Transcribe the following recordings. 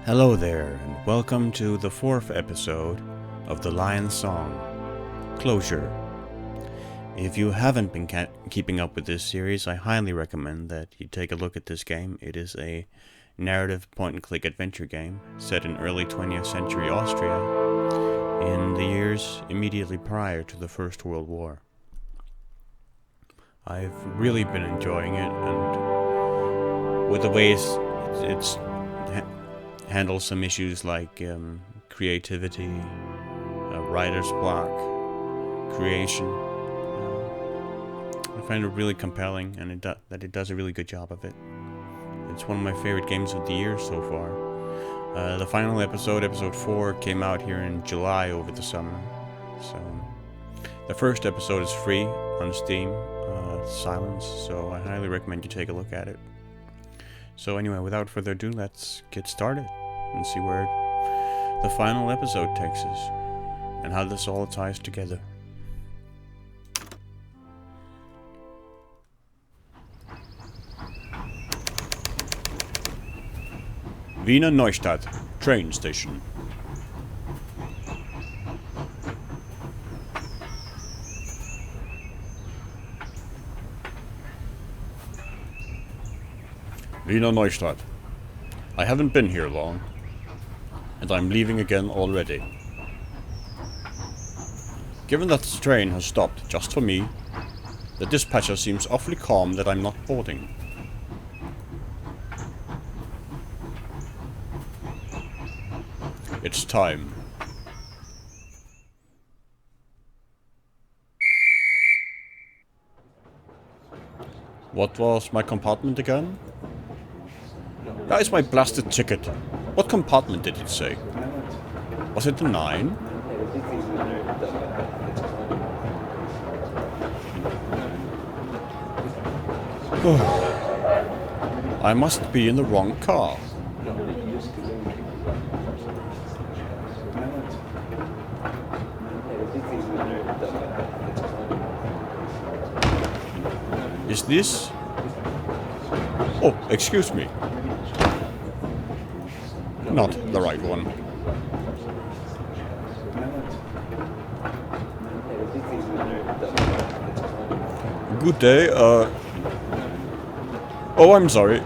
Hello there, and welcome to the 4th episode of The Lion's Song, Closure. If you haven't been keeping up with this series, I highly recommend that you take a look at this game. It is a narrative point-and-click adventure game set in early 20th century Austria in the years immediately prior to the First World War. I've really been enjoying it, and with the ways it's handles some issues like creativity, writer's block, creation. I find it really compelling, and that it does a really good job of it. It's one of my favorite games of the year so far. The final episode, episode 4, came out here in July over the summer. So the first episode is free on Steam, Silence, so I highly recommend you take a look at it. So anyway, without further ado, let's get started and see where the final episode takes us and how this all ties together. Wiener Neustadt train station. Wiener Neustadt. I haven't been here long, and I'm leaving again already. Given that the train has stopped just for me, the dispatcher seems awfully calm that I'm not boarding. It's time. What was my compartment again? That is my blasted ticket. What compartment did it say? Was it the 9? I must be in the wrong car. Is this? Oh, excuse me. Not the right one. Good day, Oh, I'm sorry.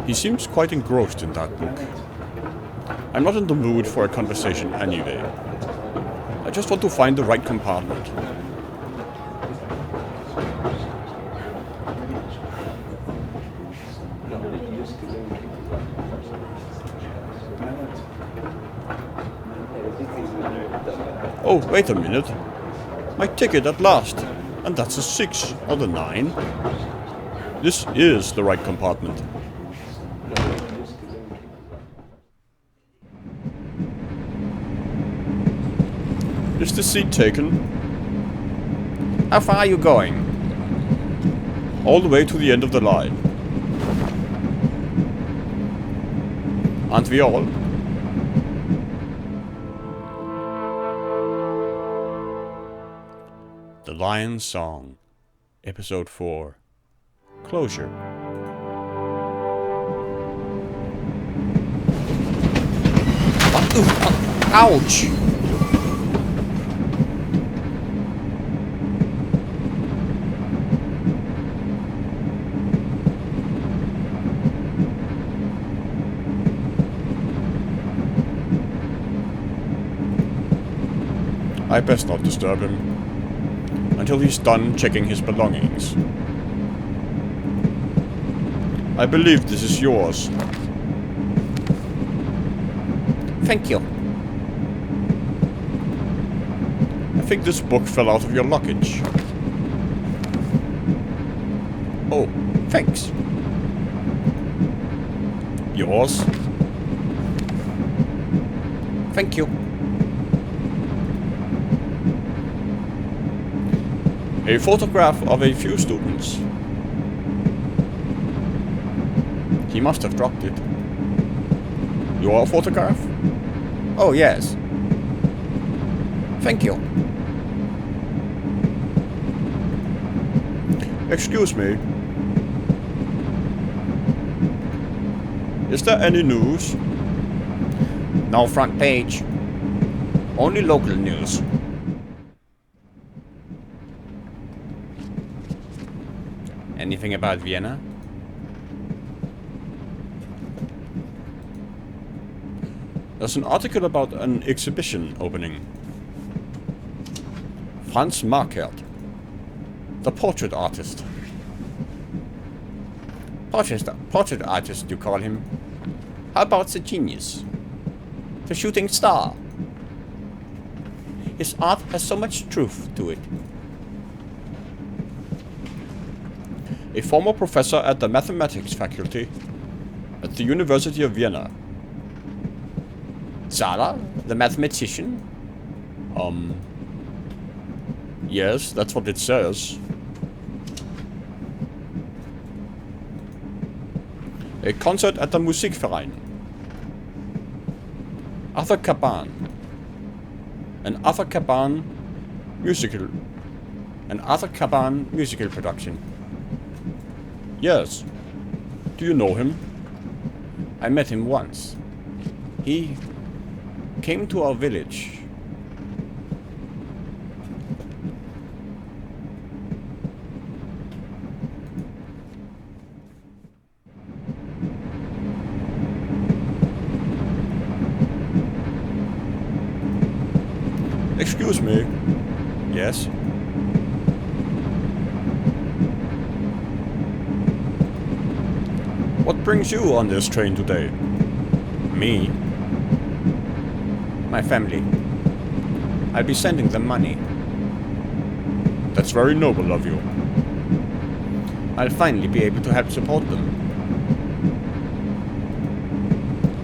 He seems quite engrossed in that book. I'm not in the mood for a conversation anyway. I just want to find the right compartment. Oh, wait a minute. My ticket at last. And that's a 6, not a 9. This is the right compartment. Is the seat taken? How far are you going? All the way to the end of the line. Aren't we all? The Lion's Song, Episode 4, Closure. Ouch! I best not disturb him until he's done checking his belongings. I believe this is yours. Thank you. I think this book fell out of your luggage. Oh, thanks. Yours? Thank you. A photograph of a few students. He must have dropped it. Your photograph? Oh, yes. Thank you. Excuse me. Is there any news? No front page. Only local news. Anything about Vienna? There's an article about an exhibition opening. Franz Markert, the portrait artist. Portrait artist, you call him? How about the genius? The shooting star? His art has so much truth to it. A former professor at the mathematics faculty at the University of Vienna. Zala, the mathematician? Yes, that's what it says. A concert at the Musikverein. Arthur Caban. An Arthur Caban musical production. Yes. Do you know him? I met him once. He came to our village. Excuse me. Yes? What brings you on this train today? Me? My family. I'll be sending them money. That's very noble of you. I'll finally be able to help support them.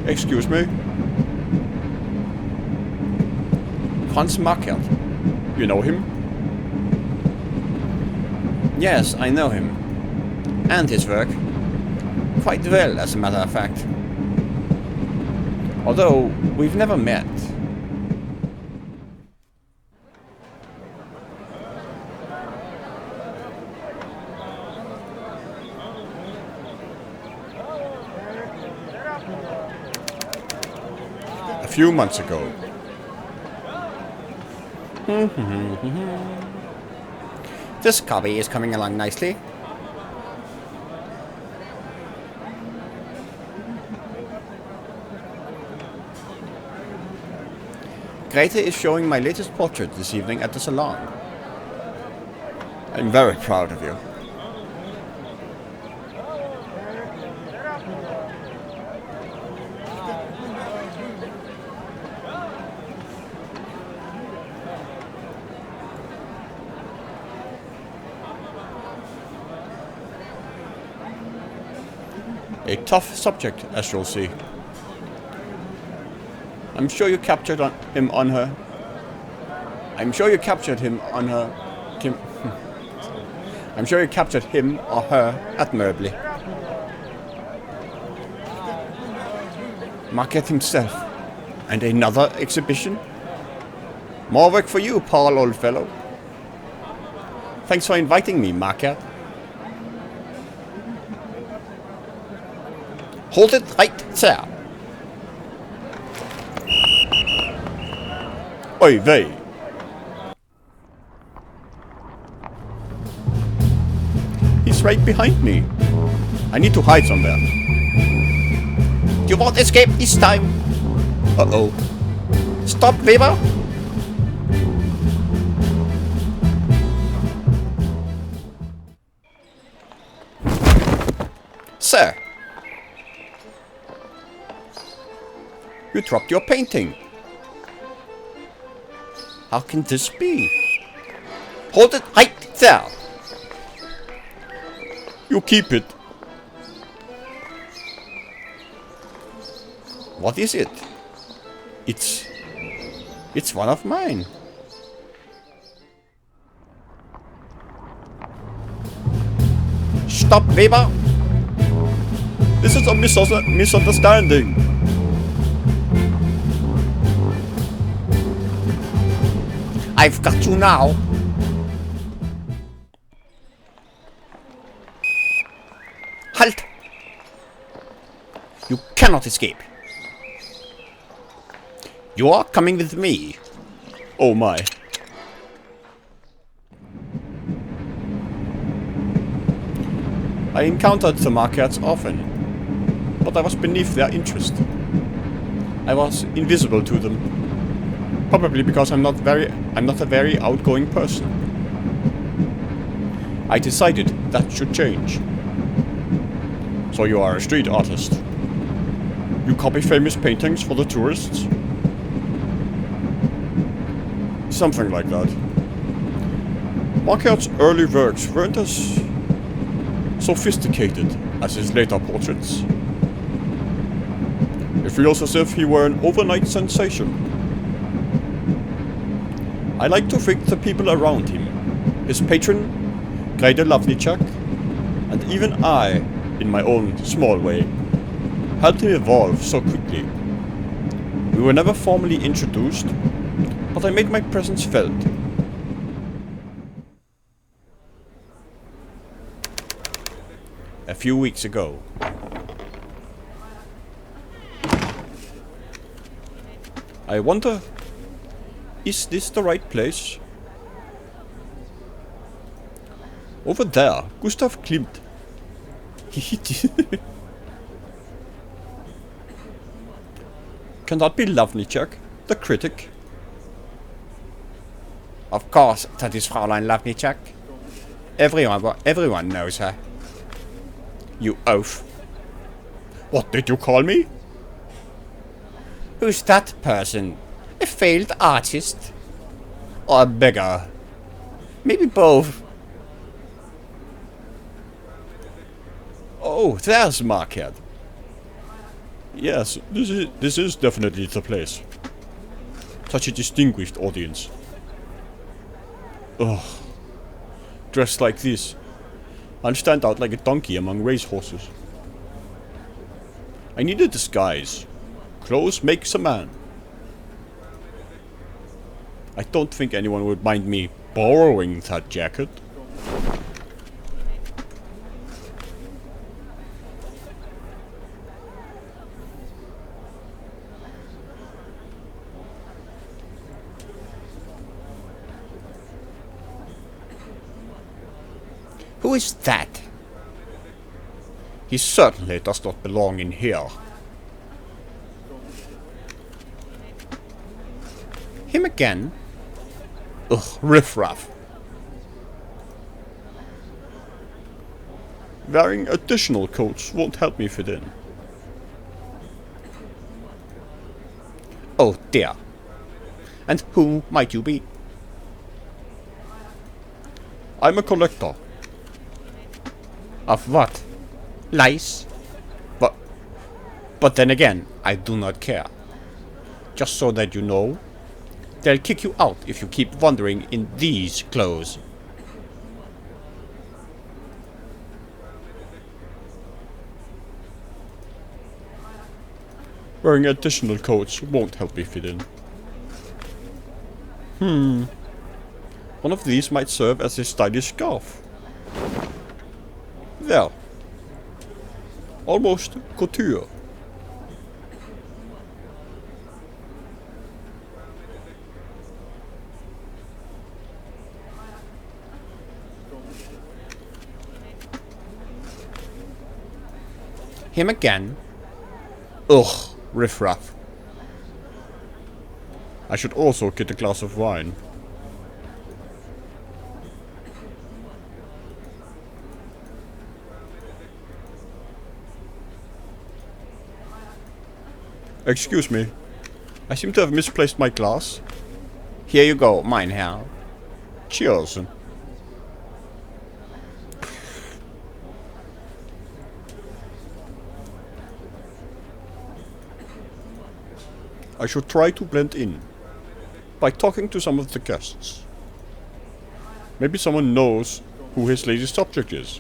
Excuse me? Franz Markert. You know him? Yes, I know him. And his work. Quite well, as a matter of fact. Although, we've never met. A few months ago. This copy is coming along nicely. Grete is showing my latest portrait this evening at the salon. I'm very proud of you. A tough subject, as you'll see. I'm sure you captured him on her. I'm sure you captured him on her. I'm sure you captured him or her admirably. Markert himself. And another exhibition? More work for you, Paul, old fellow. Thanks for inviting me, Markert. Hold it right there. Oi, vey. He's right behind me. I need to hide somewhere. You won't escape this time. Uh-oh. Stop, Weber. Sir. You dropped your painting. How can this be? Hold it right there. You keep it. What is it? It's one of mine. Stop, Weber. This is a misunderstanding. I've got you now. Halt! You cannot escape. You are coming with me. Oh my. I encountered the Markets often, but I was beneath their interest. I was invisible to them. Probably because I'm not a very outgoing person. I decided that should change. So you are a street artist. You copy famous paintings for the tourists? Something like that. Marquardt's early works weren't as sophisticated as his later portraits. It feels as if he were an overnight sensation. I like to think the people around him, his patron, Grete Lavnicek, and even I, in my own small way, helped him evolve so quickly. We were never formally introduced, but I made my presence felt. A few weeks ago. I wonder, is this the right place? Over there, Gustav Klimt. Can that be Lavnicek, the critic? Of course, that is Fraulein Lavnicek. Everyone knows her. You oaf. What did you call me? Who's that person? A failed artist? Or a beggar? Maybe both. Oh, there's Marquardt. Yes, this is definitely the place. Such a distinguished audience. Ugh. Dressed like this, I'll stand out like a donkey among racehorses. I need a disguise. Clothes makes a man. I don't think anyone would mind me borrowing that jacket. Who is that? He certainly does not belong in here. Him again? Ugh, riffraff. Wearing additional coats won't help me fit in. Oh dear. And who might you be? I'm a collector. Of what? Lice? But then again, I do not care. Just so that you know, they'll kick you out if you keep wandering in these clothes. Wearing additional coats won't help me fit in. One of these might serve as a stylish scarf. There. Almost couture. Him again? Ugh, riffraff. I should also get a glass of wine. Excuse me. I seem to have misplaced my glass. Here you go, mein Herr. Cheers. I should try to blend in by talking to some of the guests. Maybe someone knows who his latest subject is.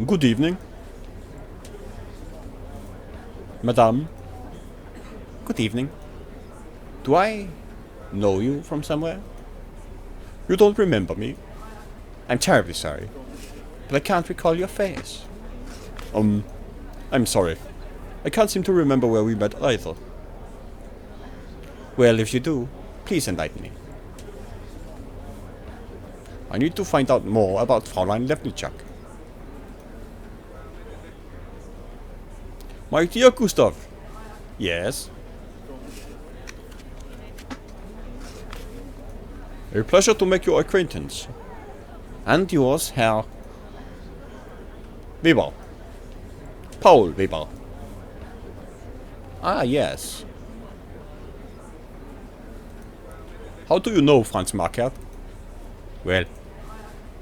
Good evening. Madame. Good evening. Do I know you from somewhere? You don't remember me? I'm terribly sorry, but I can't recall your face. I'm sorry. I can't seem to remember where we met either. Well, if you do, please enlighten me. I need to find out more about Fräulein Levnichuk. My dear Gustav. Yes? A pleasure to make your acquaintance. And yours, Herr Weber. Paul Weber. Ah, yes. How do you know Franz Markert? Well,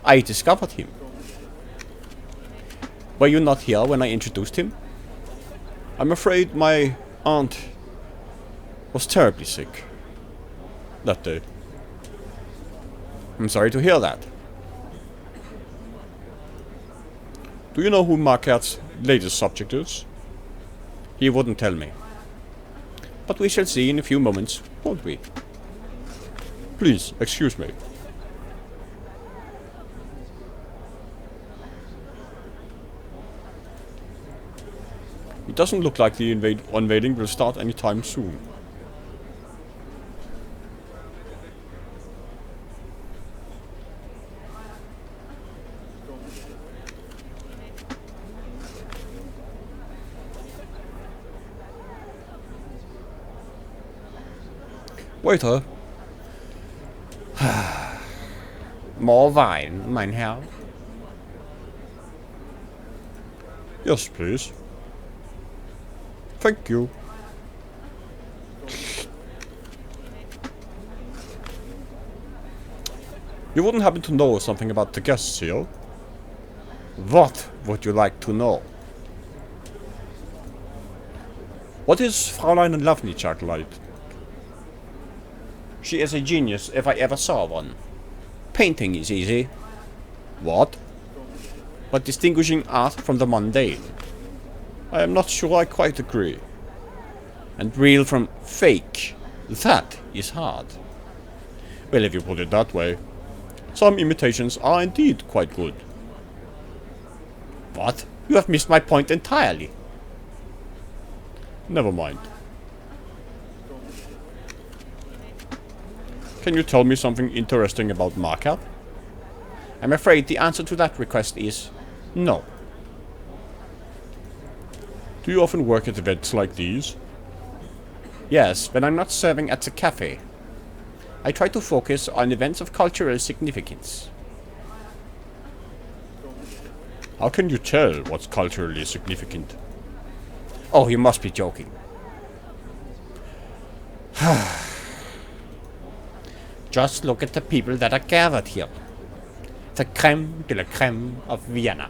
I discovered him. Were you not here when I introduced him? I'm afraid my aunt was terribly sick that day. I'm sorry to hear that. Do you know who Markert's latest subject is? He wouldn't tell me. But we shall see in a few moments, won't we? Please, excuse me. It doesn't look like the unveiling will start anytime soon. Waiter. More wine, mein Herr. Yes, please. Thank you. You wouldn't happen to know something about the guests here? What would you like to know? What is Fräulein Levnichuk like? She is a genius if I ever saw one. Painting is easy. What? But distinguishing art from the mundane. I am not sure I quite agree. And real from fake, that is hard. Well, if you put it that way, some imitations are indeed quite good. What? You have missed my point entirely. Never mind. Can you tell me something interesting about Markert? I'm afraid the answer to that request is no. Do you often work at events like these? Yes, when I'm not serving at the cafe. I try to focus on events of cultural significance. How can you tell what's culturally significant? Oh, you must be joking. Just look at the people that are gathered here. The creme de la creme of Vienna.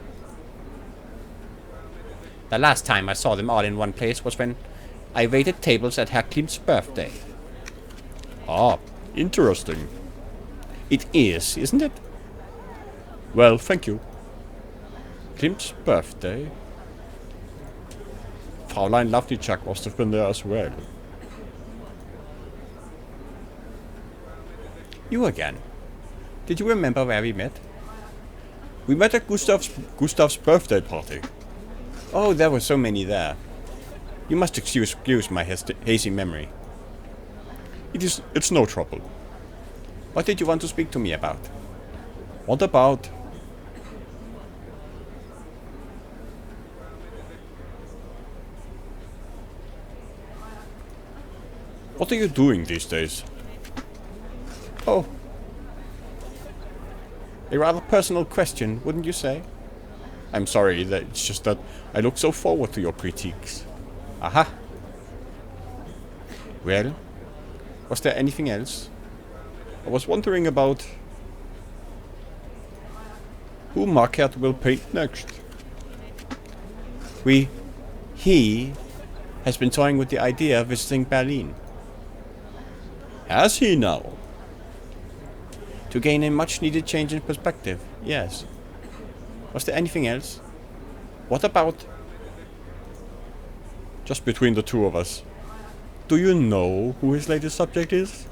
The last time I saw them all in one place was when I waited tables at Herr Klimt's birthday. Ah, interesting. It is, isn't it? Well, thank you. Klimt's birthday? Fräulein Levnichuk must have been there as well. You again. Did you remember where we met? We met at Gustav's birthday party. Oh, there were so many there. You must excuse my hazy memory. It's no trouble. What did you want to speak to me about? What about? What are you doing these days? Oh. A rather personal question, wouldn't you say? I'm sorry, it's just that I look so forward to your critiques. Aha. Well, was there anything else? I was wondering about who Markert will paint next. He has been toying with the idea of visiting Berlin. Has he now? To gain a much needed change in perspective, yes. Was there anything else? What about? Just between the two of us. Do you know who his latest subject is?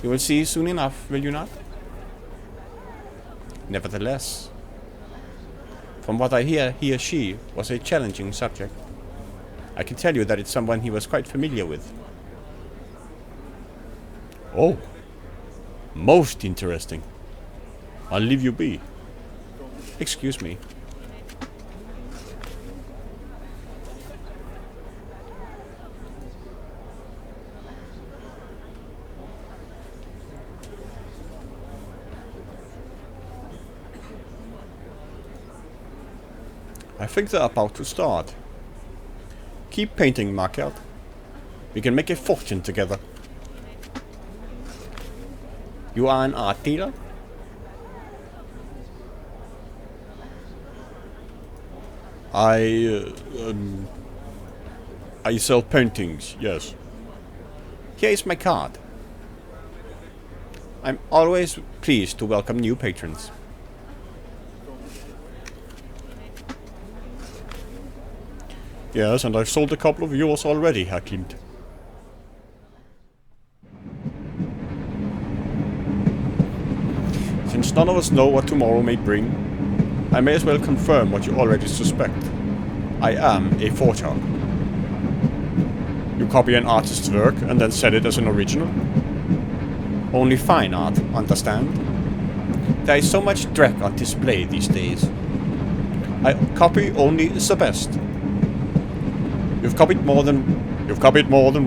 You will see soon enough, will you not? Nevertheless, from what I hear, he or she was a challenging subject. I can tell you that it's someone he was quite familiar with. Oh, most interesting. I'll leave you be. Excuse me. I think they're about to start. Keep painting, Markert. We can make a fortune together. You are an art dealer? I sell paintings, yes. Here is my card. I'm always pleased to welcome new patrons. Yes, and I've sold a couple of yours already, Herr Klimt. Since none of us know what tomorrow may bring, I may as well confirm what you already suspect. I am a forger. You copy an artist's work and then sell it as an original? Only fine art, understand? There is so much dreck on display these days. I copy only the best. You've copied more than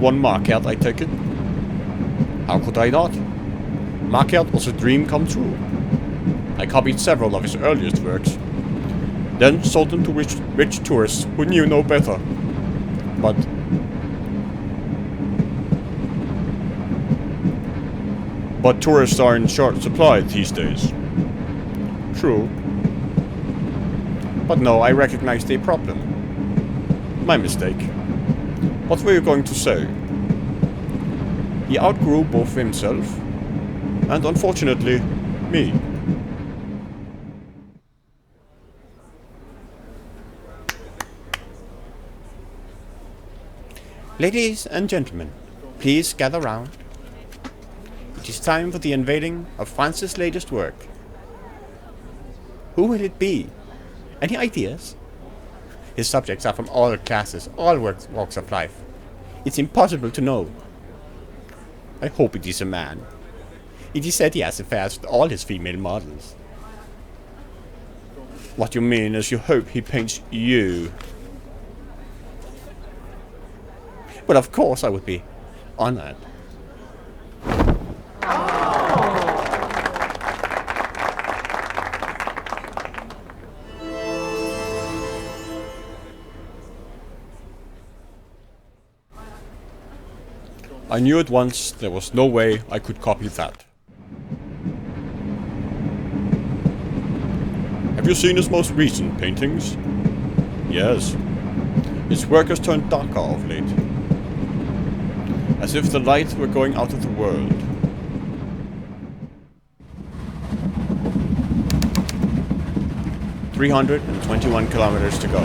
one Markert, I take it? How could I not? Markert was a dream come true. I copied several of his earliest works, then sold them to rich tourists who knew no better. But tourists are in short supply these days. True. But no, I recognized a problem. My mistake. What were you going to say? He outgrew both himself and, unfortunately, me. Ladies and gentlemen, please gather round. It is time for the unveiling of France's latest work. Who will it be? Any ideas? His subjects are from all classes, all walks of life. It's impossible to know. I hope it is a man. It is said he has affairs with all his female models. What you mean is you hope he paints you? But of course I would be honored. I knew at once there was no way I could copy that. Have you seen his most recent paintings? Yes. His work has turned darker of late. As if the light were going out of the world. "321 kilometers to go.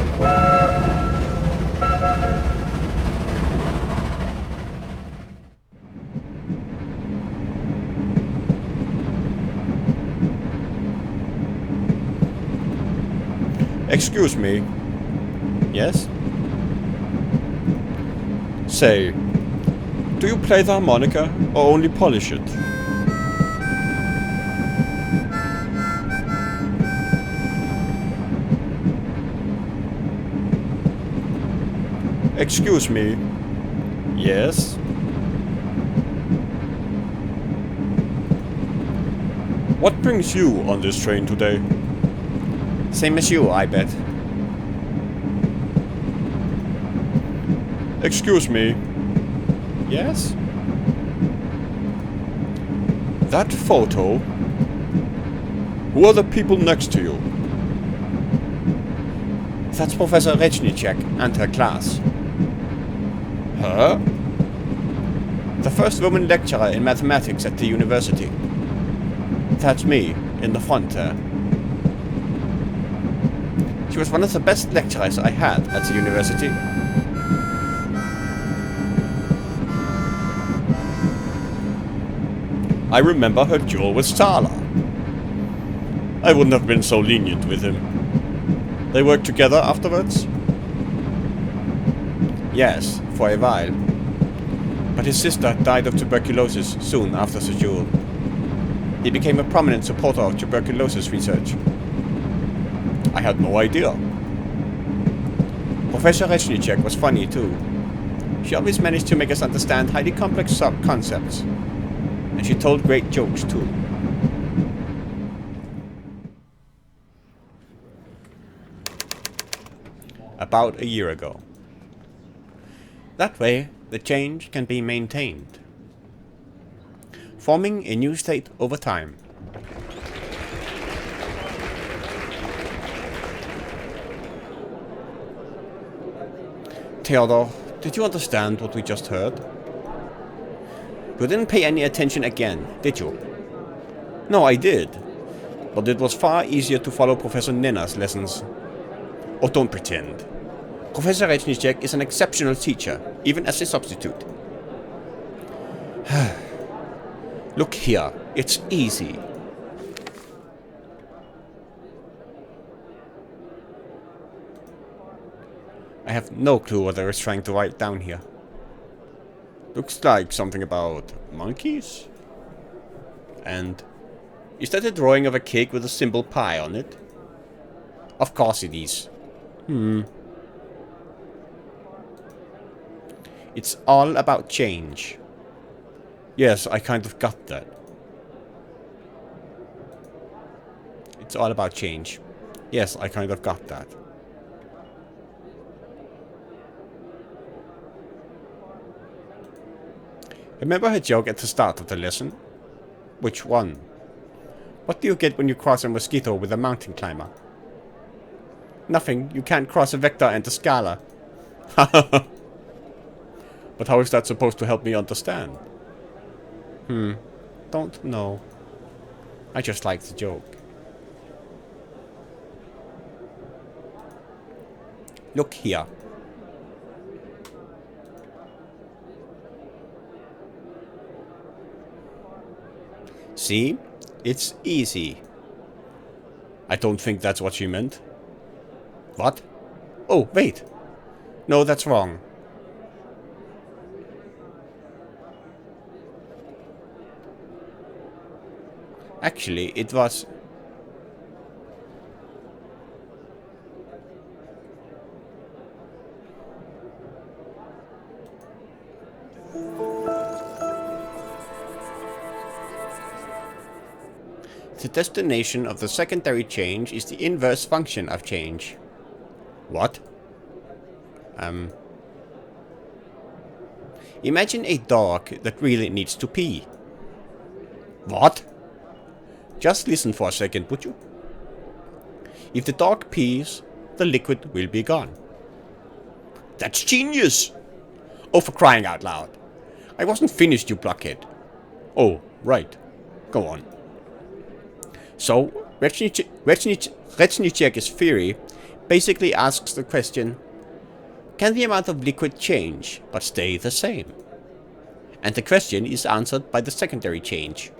Excuse me. Yes? Say, do you play the harmonica or only polish it? Excuse me. Yes? What brings you on this train today? Same as you, I bet. Excuse me. Yes? That photo? Who are the people next to you? That's Professor Reznicek and her class. Her? The first woman lecturer in mathematics at the university. That's me, in the front there. She was one of the best lecturers I had at the university. I remember her duel with Sala. I wouldn't have been so lenient with him. They worked together afterwards? Yes, for a while. But his sister died of tuberculosis soon after the duel. He became a prominent supporter of tuberculosis research. I had no idea. Professor Reznicek was funny too. She always managed to make us understand highly complex concepts. And she told great jokes too. About a year ago. That way, the change can be maintained, forming a new state over time. Theodore, did you understand what we just heard? You didn't pay any attention again, did you? No, I did. But it was far easier to follow Professor Nenna's lessons. Oh, don't pretend. Professor Reznicek is an exceptional teacher, even as a substitute. Look here, it's easy. I have no clue what I was trying to write down here. Looks like something about monkeys? And is that a drawing of a cake with a simple pie on it? Of course it is. It's all about change. Yes, I kind of got that. It's all about change. Yes, I kind of got that. Remember her joke at the start of the lesson? Which one? What do you get when you cross a mosquito with a mountain climber? Nothing. You can't cross a vector and a scalar. But how is that supposed to help me understand? Don't know. I just like the joke. Look here. See? It's easy. I don't think that's what she meant. What? Oh, wait. No, that's wrong. Actually, it was... The destination of the secondary change is the inverse function of change. What? Imagine a dog that really needs to pee. What? Just listen for a second, would you? If the dog pees, the liquid will be gone. That's genius! Oh, for crying out loud. I wasn't finished, you blockhead. Oh, right. Go on. So, Reznicek's theory basically asks the question, can the amount of liquid change, but stay the same? And the question is answered by the secondary change.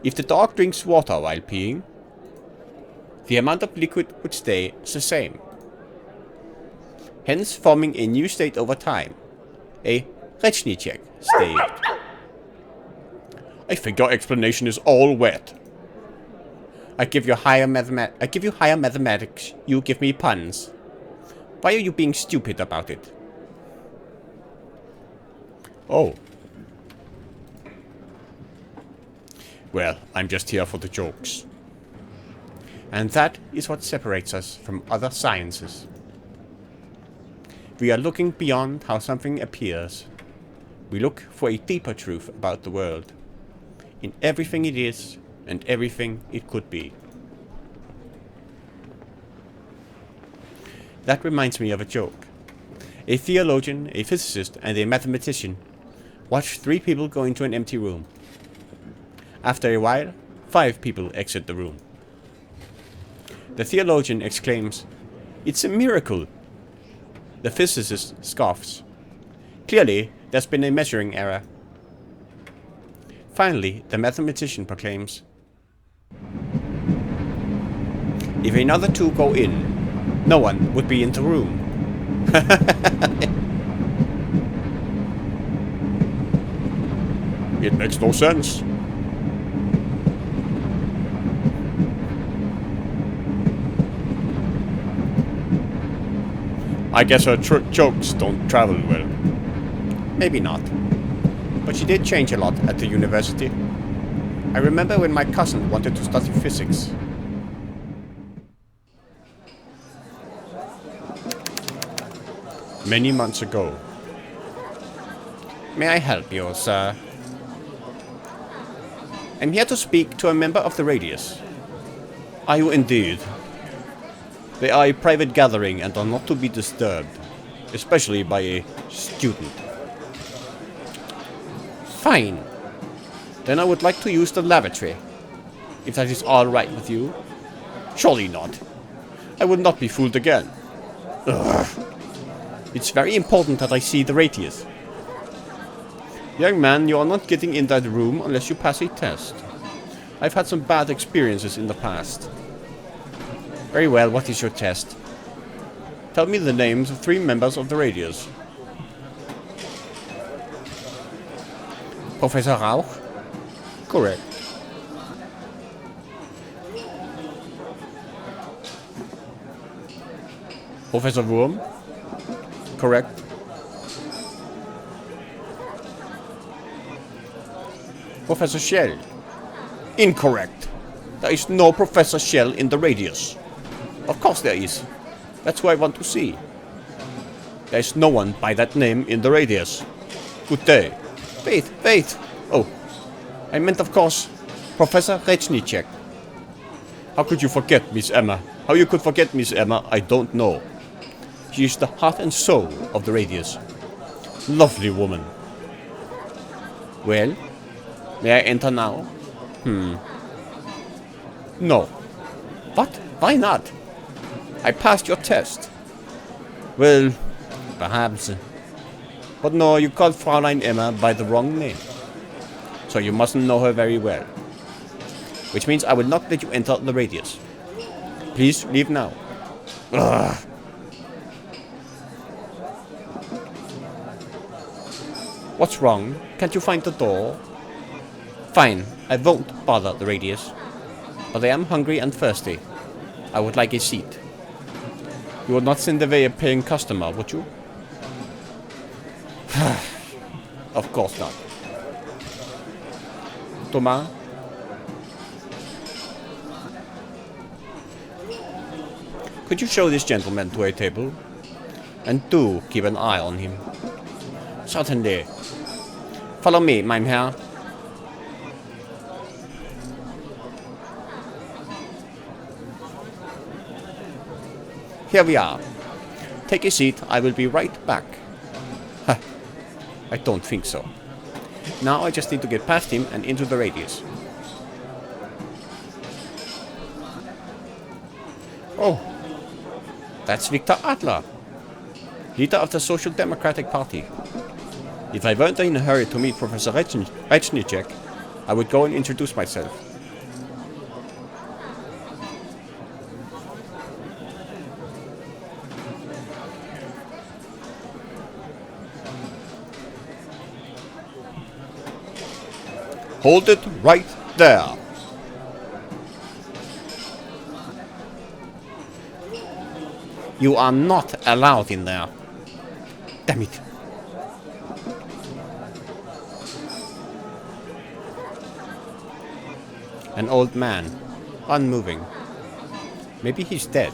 If the dog drinks water while peeing, the amount of liquid would stay the same, hence forming a new state over time, a Reznicek state. I think your explanation is all wet. I give you higher mathematics, you give me puns. Why are you being stupid about it? Oh. Well, I'm just here for the jokes. And that is what separates us from other sciences. We are looking beyond how something appears. We look for a deeper truth about the world, in everything it is and everything it could be. That reminds me of a joke. A theologian, a physicist, and a mathematician watch 3 people go into an empty room. After a while, 5 people exit the room. The theologian exclaims, "It's a miracle!" The physicist scoffs. Clearly, there's been a measuring error. Finally, the mathematician proclaims, "If another two go in, no one would be in the room." It makes no sense. I guess her jokes don't travel well. Maybe not. But she did change a lot at the university. I remember when my cousin wanted to study physics. Many months ago. May I help you, sir? I'm here to speak to a member of the Radius. Are you indeed? They are a private gathering and are not to be disturbed, especially by a student. Fine. Then I would like to use the lavatory, if that is all right with you. Surely not. I would not be fooled again. Ugh. It's very important that I see the Radius. Young man, you are not getting in that room unless you pass a test. I've had some bad experiences in the past. Very well, what is your test? Tell me the names of 3 members of the Radius. Professor Rauch? Correct. Professor Wurm? Correct. Professor Shell? Incorrect. There is no Professor Shell in the Radius. Of course there is. That's who I want to see. There is no one by that name in the Radius. Good day. Wait. Oh, I meant, of course, Professor Rechnicek. How could you forget, Miss Emma? How you could forget Miss Emma, I don't know. She is the heart and soul of the Radius. Lovely woman. Well, may I enter now? No. What? Why not? I passed your test. Well, perhaps. But no, you called Fräulein Emma by the wrong name. So you mustn't know her very well. Which means I will not let you enter the Radius. Please leave now. Ugh. What's wrong? Can't you find the door? Fine, I won't bother the Radius. But I am hungry and thirsty. I would like a seat. You would not send away a paying customer, would you? Of course not. Thomas? Could you show this gentleman to a table? And do keep an eye on him. Certainly. Follow me, mein Herr. Here we are. Take a seat, I will be right back. Huh. I don't think so. Now I just need to get past him and into the Radius. Oh, that's Victor Adler, leader of the Social Democratic Party. If I weren't in a hurry to meet Professor Rechnicek, I would go and introduce myself. Hold it right there. You are not allowed in there. Damn it. An old man, unmoving. Maybe he's dead.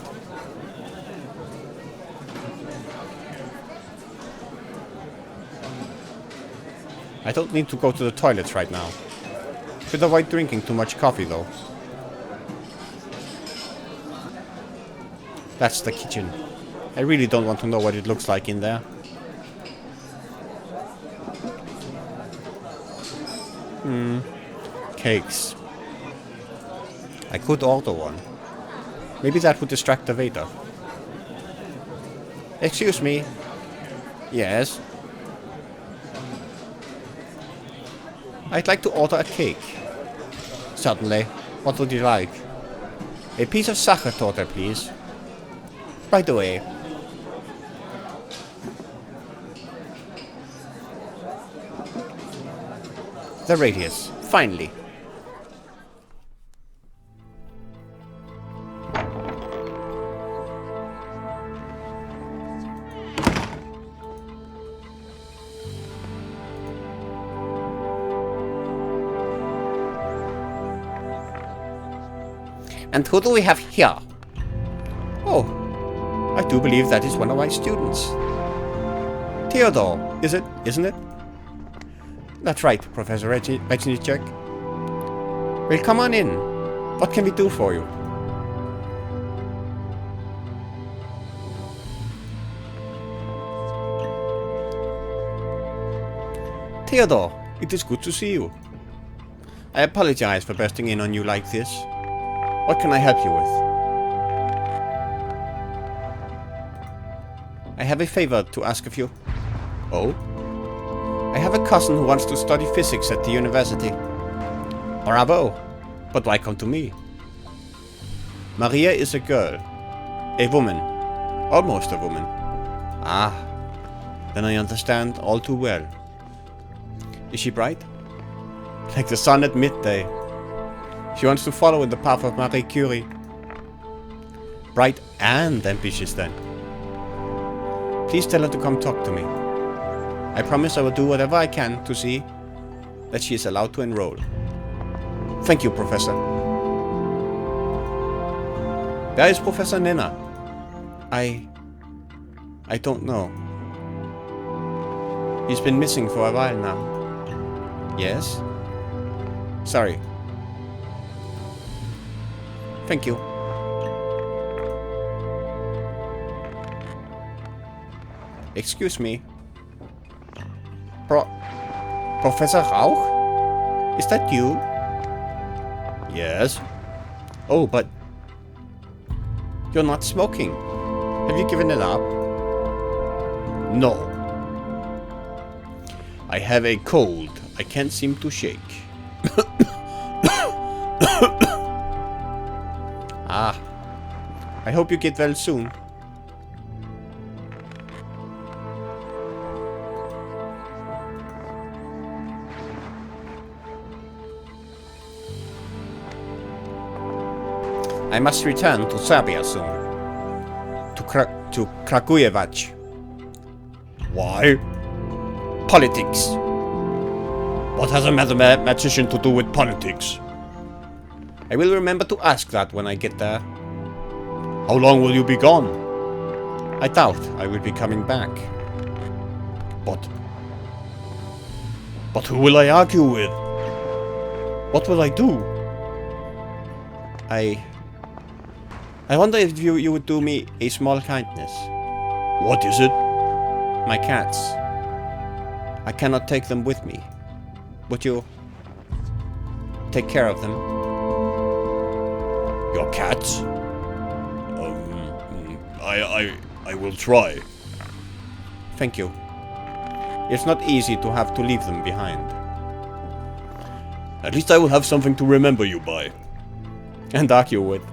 I don't need to go to the toilets right now. Should avoid drinking too much coffee though. That's the kitchen. I really don't want to know what it looks like in there. Cakes. I could order one. Maybe that would distract the waiter. Excuse me. Yes. I'd like to order a cake. Certainly. What would you like? A piece of sachertorte, please. Right away. The radius. Finally. And who do we have here? Oh, I do believe that is one of my students. Theodore, isn't it? That's right, Professor Rechnicek. Well, come on in. What can we do for you? Theodore, it is good to see you. I apologize for bursting in on you like this. What can I help you with? I have a favor to ask of you. Oh? I have a cousin who wants to study physics at the university. Bravo! But why come to me? Maria is a girl. A woman. Almost a woman. Ah. Then I understand all too well. Is she bright? Like the sun at midday. She wants to follow in the path of Marie Curie. Bright and ambitious then. Please tell her to come talk to me. I promise I will do whatever I can to see that she is allowed to enroll. Thank you, Professor. Where is Professor Nenna? I don't know. He's been missing for a while now. Yes? Sorry. Thank you. Excuse me. Professor Rauch? Is that you? Yes. Oh, but you're not smoking. Have you given it up? No. I have a cold I can't seem to shake. Ah. I hope you get well soon. I must return to Serbia soon. To Kragujevac. Why? Politics. What has a mathematician to do with politics? I will remember to ask that when I get there. How long will you be gone? I doubt I will be coming back. But who will I argue with? What will I do? I wonder if you would do me a small kindness. What is it? My cats. I cannot take them with me. Would you take care of them? Your cats? I will try. Thank you. It's not easy to have to leave them behind. At least I will have something to remember you by. And argue with.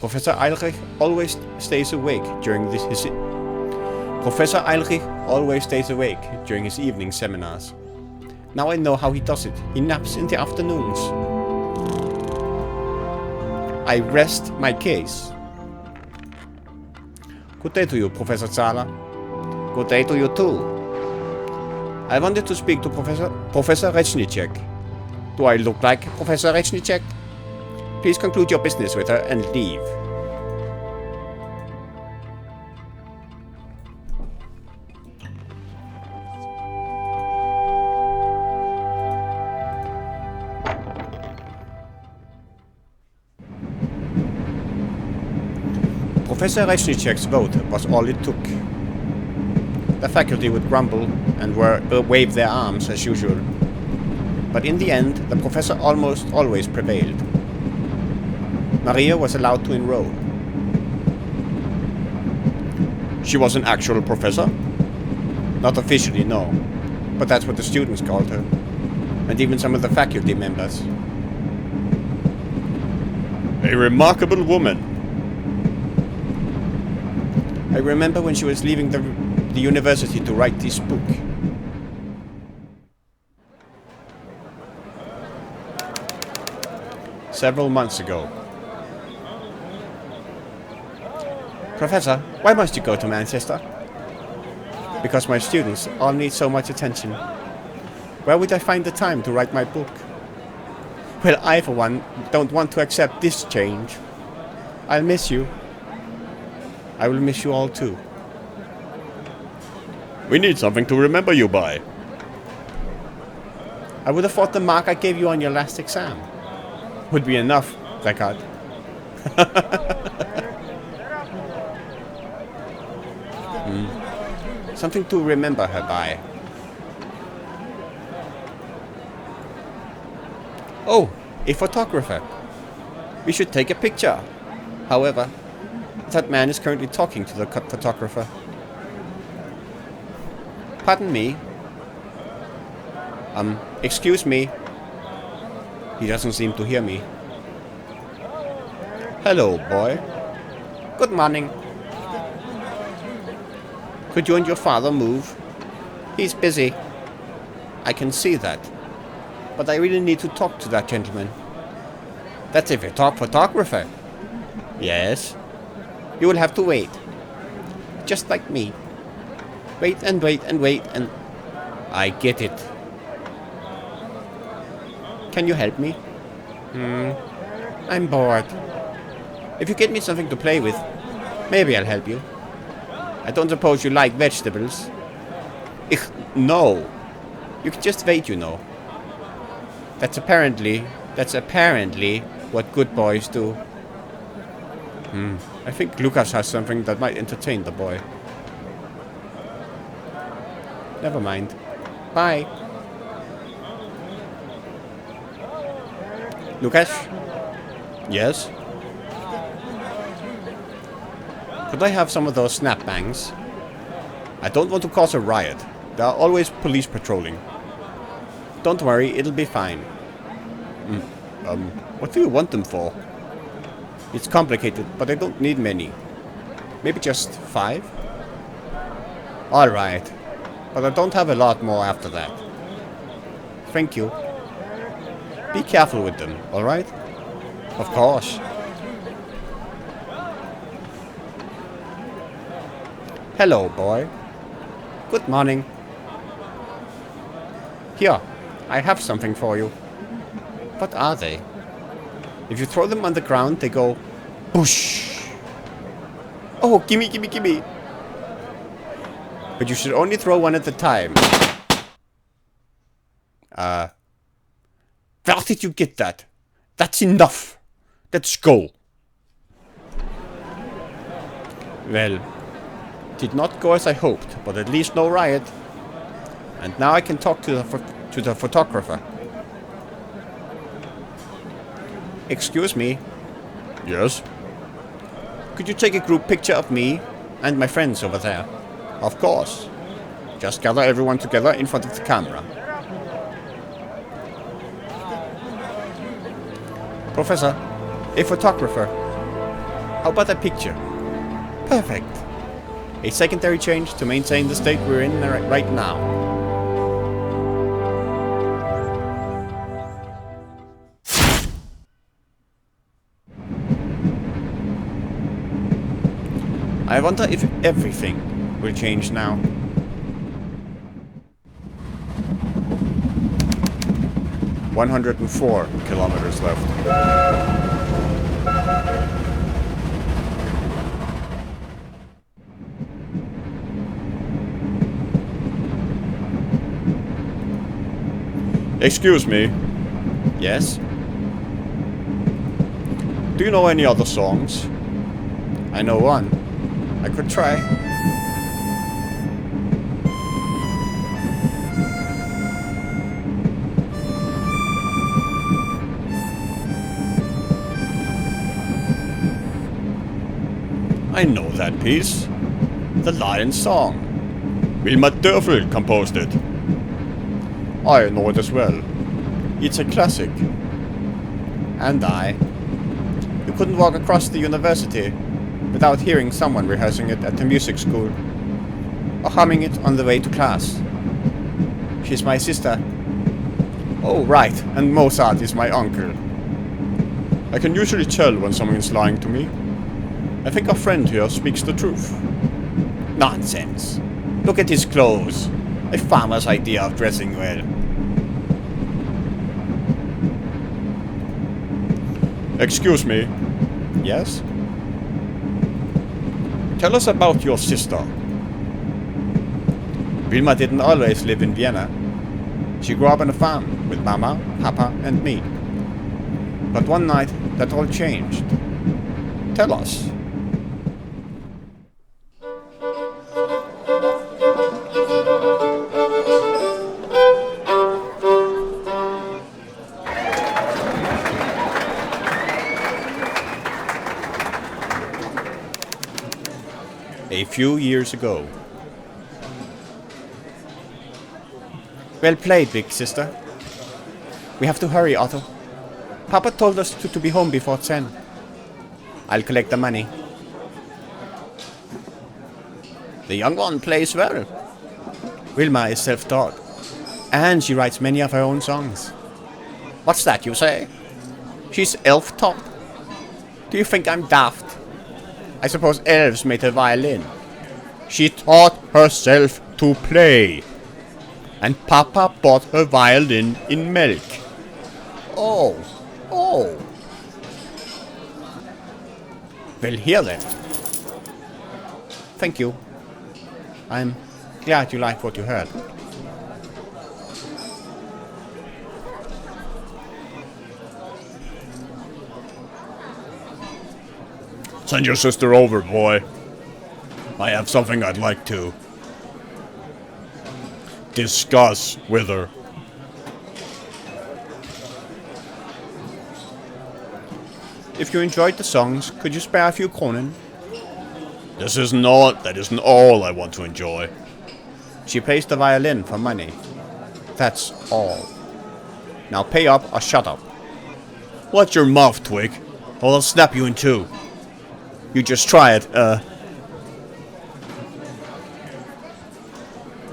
Professor Eilrich always stays awake during his evening seminars. Now I know how he does it. He naps in the afternoons. I rest my case. Good day to you, Professor Zahler. Good day to you too. I wanted to speak to Professor Rechnicek. Do I look like Professor Rechnicek? Please conclude your business with her and leave. Professor Rechnicek's vote was all it took. The faculty would grumble and wave their arms as usual. But in the end, the professor almost always prevailed. Maria was allowed to enroll. She was an actual professor? Not officially, no. But that's what the students called her. And even some of the faculty members. A remarkable woman. I remember when she was leaving the university to write this book. Several months ago. Professor, why must you go to Manchester? Because my students all need so much attention. Where would I find the time to write my book? Well, I, for one, don't want to accept this change. I'll miss you. I will miss you all too. We need something to remember you by. I would have thought the mark I gave you on your last exam would be enough, Record. Something to remember her by. Oh, a photographer. We should take a picture. However, that man is currently talking to the photographer. Pardon me. Excuse me. He doesn't seem to hear me. Hello, boy. Good morning. Could you and your father move? He's busy. I can see that. But I really need to talk to that gentleman. That's a photographer. Yes. You will have to wait. Just like me. Wait and wait and wait and... I get it. Can you help me? I'm bored. If you get me something to play with, maybe I'll help you. I don't suppose you like vegetables? No. You can just wait, you know. That's apparently what good boys do. I think Lucas has something that might entertain the boy. Never mind. Bye. Lucas? Yes? Could I have some of those snap bangs? I don't want to cause a riot. There are always police patrolling. Don't worry, it'll be fine. What do you want them for? It's complicated, but I don't need many. Maybe just 5? Alright. But I don't have a lot more after that. Thank you. Be careful with them, alright? Of course. Hello, boy. Good morning. Here, I have something for you. What are they? If you throw them on the ground, they go... Boosh! Oh, gimme, gimme, gimme! But you should only throw one at a time. Where did you get that? That's enough! Let's go! Well, did not go as I hoped, but at least no riot. And now I can talk to the photographer. Excuse me. Yes? Could you take a group picture of me and my friends over there? Of course. Just gather everyone together in front of the camera. Professor, a photographer. How about a picture? Perfect. A secondary change to maintain the state we're in right now. I wonder if everything will change now. "104 kilometers left." Excuse me. Yes? Do you know any other songs? I know one. I could try. I know that piece. The Lion's Song. Wilma Dörfel composed it. I know it as well. It's a classic. And I. You couldn't walk across the university without hearing someone rehearsing it at the music school, or humming it on the way to class. She's my sister. Oh, right, and Mozart is my uncle. I can usually tell when someone is lying to me. I think our friend here speaks the truth. Nonsense. Look at his clothes. A farmer's idea of dressing well. Excuse me. Yes? Tell us about your sister. Wilma didn't always live in Vienna. She grew up on a farm with Mama, Papa, and me. But one night, that all changed. Tell us. A few years ago. Well played, big sister. We have to hurry, Otto. Papa told us to be home before 10. I'll collect the money. The young one plays well. Wilma is self-taught. And she writes many of her own songs. What's that you say? She's elf-taught. Do you think I'm daft? I suppose elves made her violin. She taught herself to play. And Papa bought her violin in milk. Oh. Oh. Well, here then. Thank you. I'm glad you liked what you heard. Send your sister over, boy. I have something I'd like to discuss with her. If you enjoyed the songs, could you spare a few kronen? That isn't all I want to enjoy. She plays the violin for money. That's all. Now pay up or shut up. Watch your mouth, Twig, or I'll snap you in two. You just try it,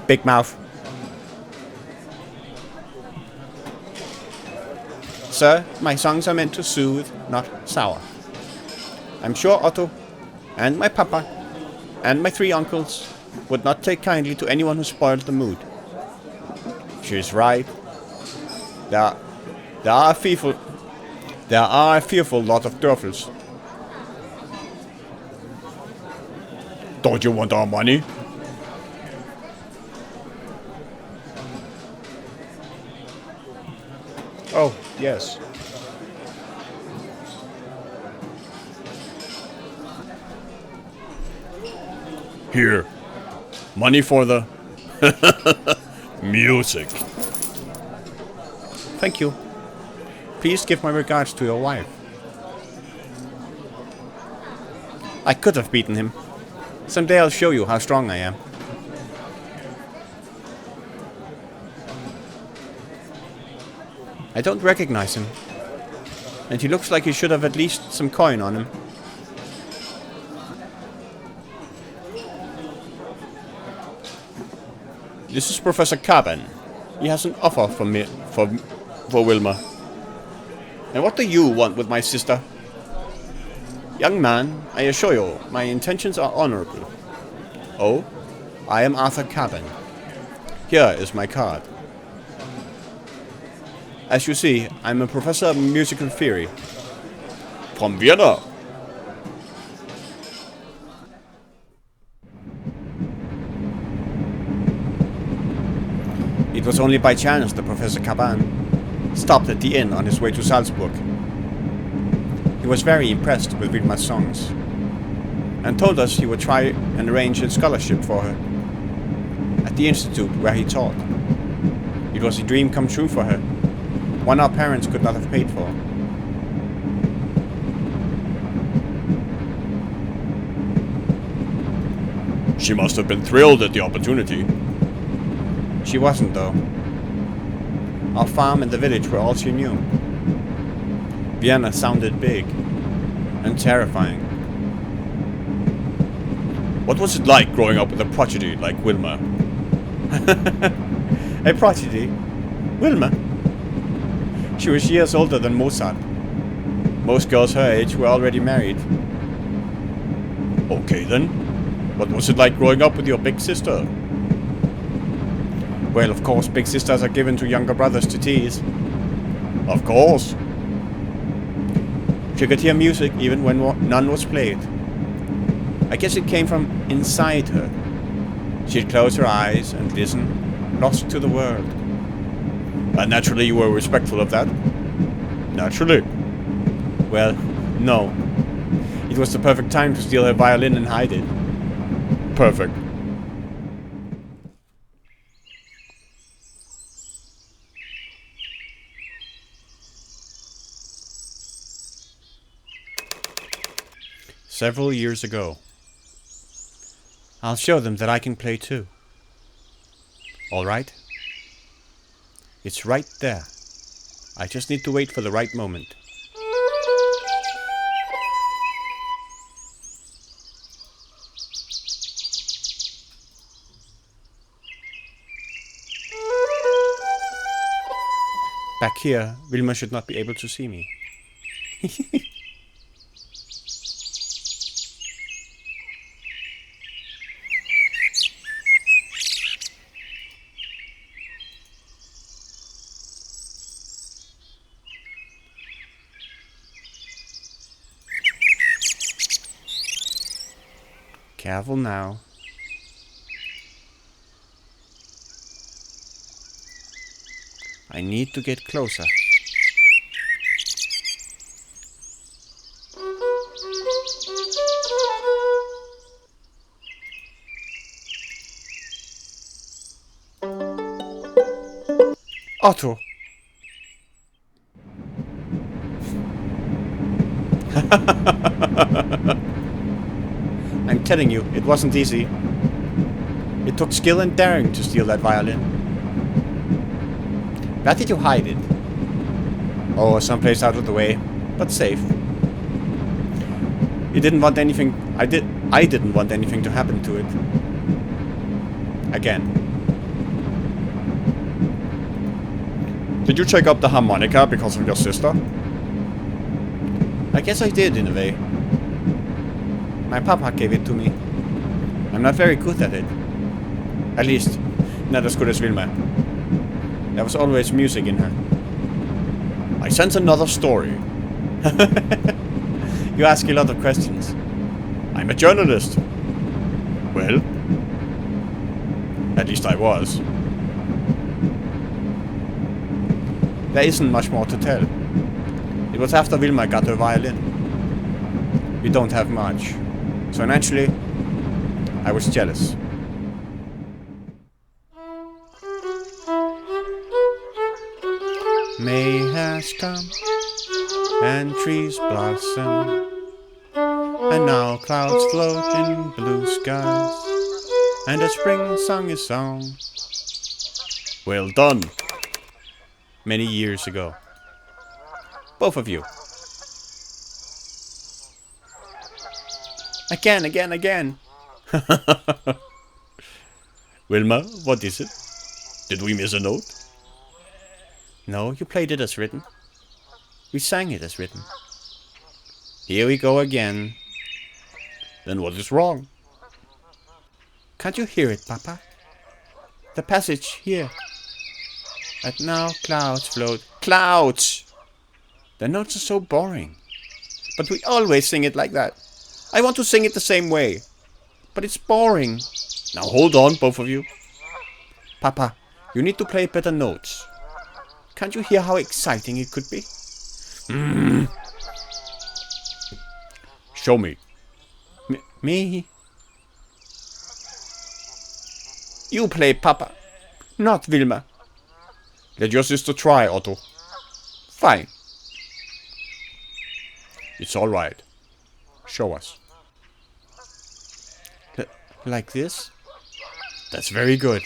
Big mouth. Sir, my songs are meant to soothe, not sour. I'm sure Otto, and my papa, and my 3 uncles would not take kindly to anyone who spoiled the mood. She's right. There are a fearful lot of Dörfels. Don't you want our money? Oh, yes. Here. Money for the music. Thank you. Please give my regards to your wife. I could have beaten him. Someday I'll show you how strong I am. I don't recognize him. And he looks like he should have at least some coin on him. This is Professor Caban. He has an offer for me, for Wilma. And what do you want with my sister? Young man, I assure you, my intentions are honorable. Oh, I am Arthur Caban. Here is my card. As you see, I'm a professor of musical theory. From Vienna. It was only by chance that Professor Caban stopped at the inn on his way to Salzburg. He was very impressed with Wilma's songs, and told us he would try and arrange a scholarship for her at the institute where he taught. It was a dream come true for her, one our parents could not have paid for. She must have been thrilled at the opportunity. She wasn't, though. Our farm and the village were all she knew. Vienna sounded big and terrifying. What was it like growing up with a prodigy like Wilma? A prodigy? Wilma? She was years older than Mozart. Most girls her age were already married. Okay then. What was it like growing up with your big sister? Well, of course, big sisters are given to younger brothers to tease. Of course. She could hear music even when none was played. I guess it came from inside her. She'd close her eyes and listen, lost to the world. And naturally you were respectful of that? Naturally. Well, no. It was the perfect time to steal her violin and hide it. Perfect. Several years ago. I'll show them that I can play too. All right? It's right there. I just need to wait for the right moment. Back here, Wilma should not be able to see me. Careful now. I need to get closer. Otto! I'm telling you, it wasn't easy. It took skill and daring to steal that violin. Where did you hide it? Oh, someplace out of the way, but safe. You didn't want anything... I didn't want anything to happen to it. Again. Did you take up the harmonica because of your sister? I guess I did, in a way. My papa gave it to me. I'm not very good at it. At least, not as good as Wilma. There was always music in her. I sense another story. You ask a lot of questions. I'm a journalist. Well, at least I was. There isn't much more to tell. It was after Wilma got her violin. We don't have much. So naturally, I was jealous. May has come, and trees blossom, and now clouds float in blue skies, and a spring song is sung. Well done. Many years ago. Both of you. Again. Wilma, what is it? Did we miss a note? No, you played it as written. We sang it as written. Here we go again. Then what is wrong? Can't you hear it, Papa? The passage here. And now clouds float. Clouds! The notes are so boring. But we always sing it like that. I want to sing it the same way. But it's boring. Now hold on, both of you. Papa, you need to play better notes. Can't you hear how exciting it could be? Show me. Me? You play, Papa. Not Wilma. Let your sister try, Otto. Fine. It's all right. Show us. Like this? That's very good.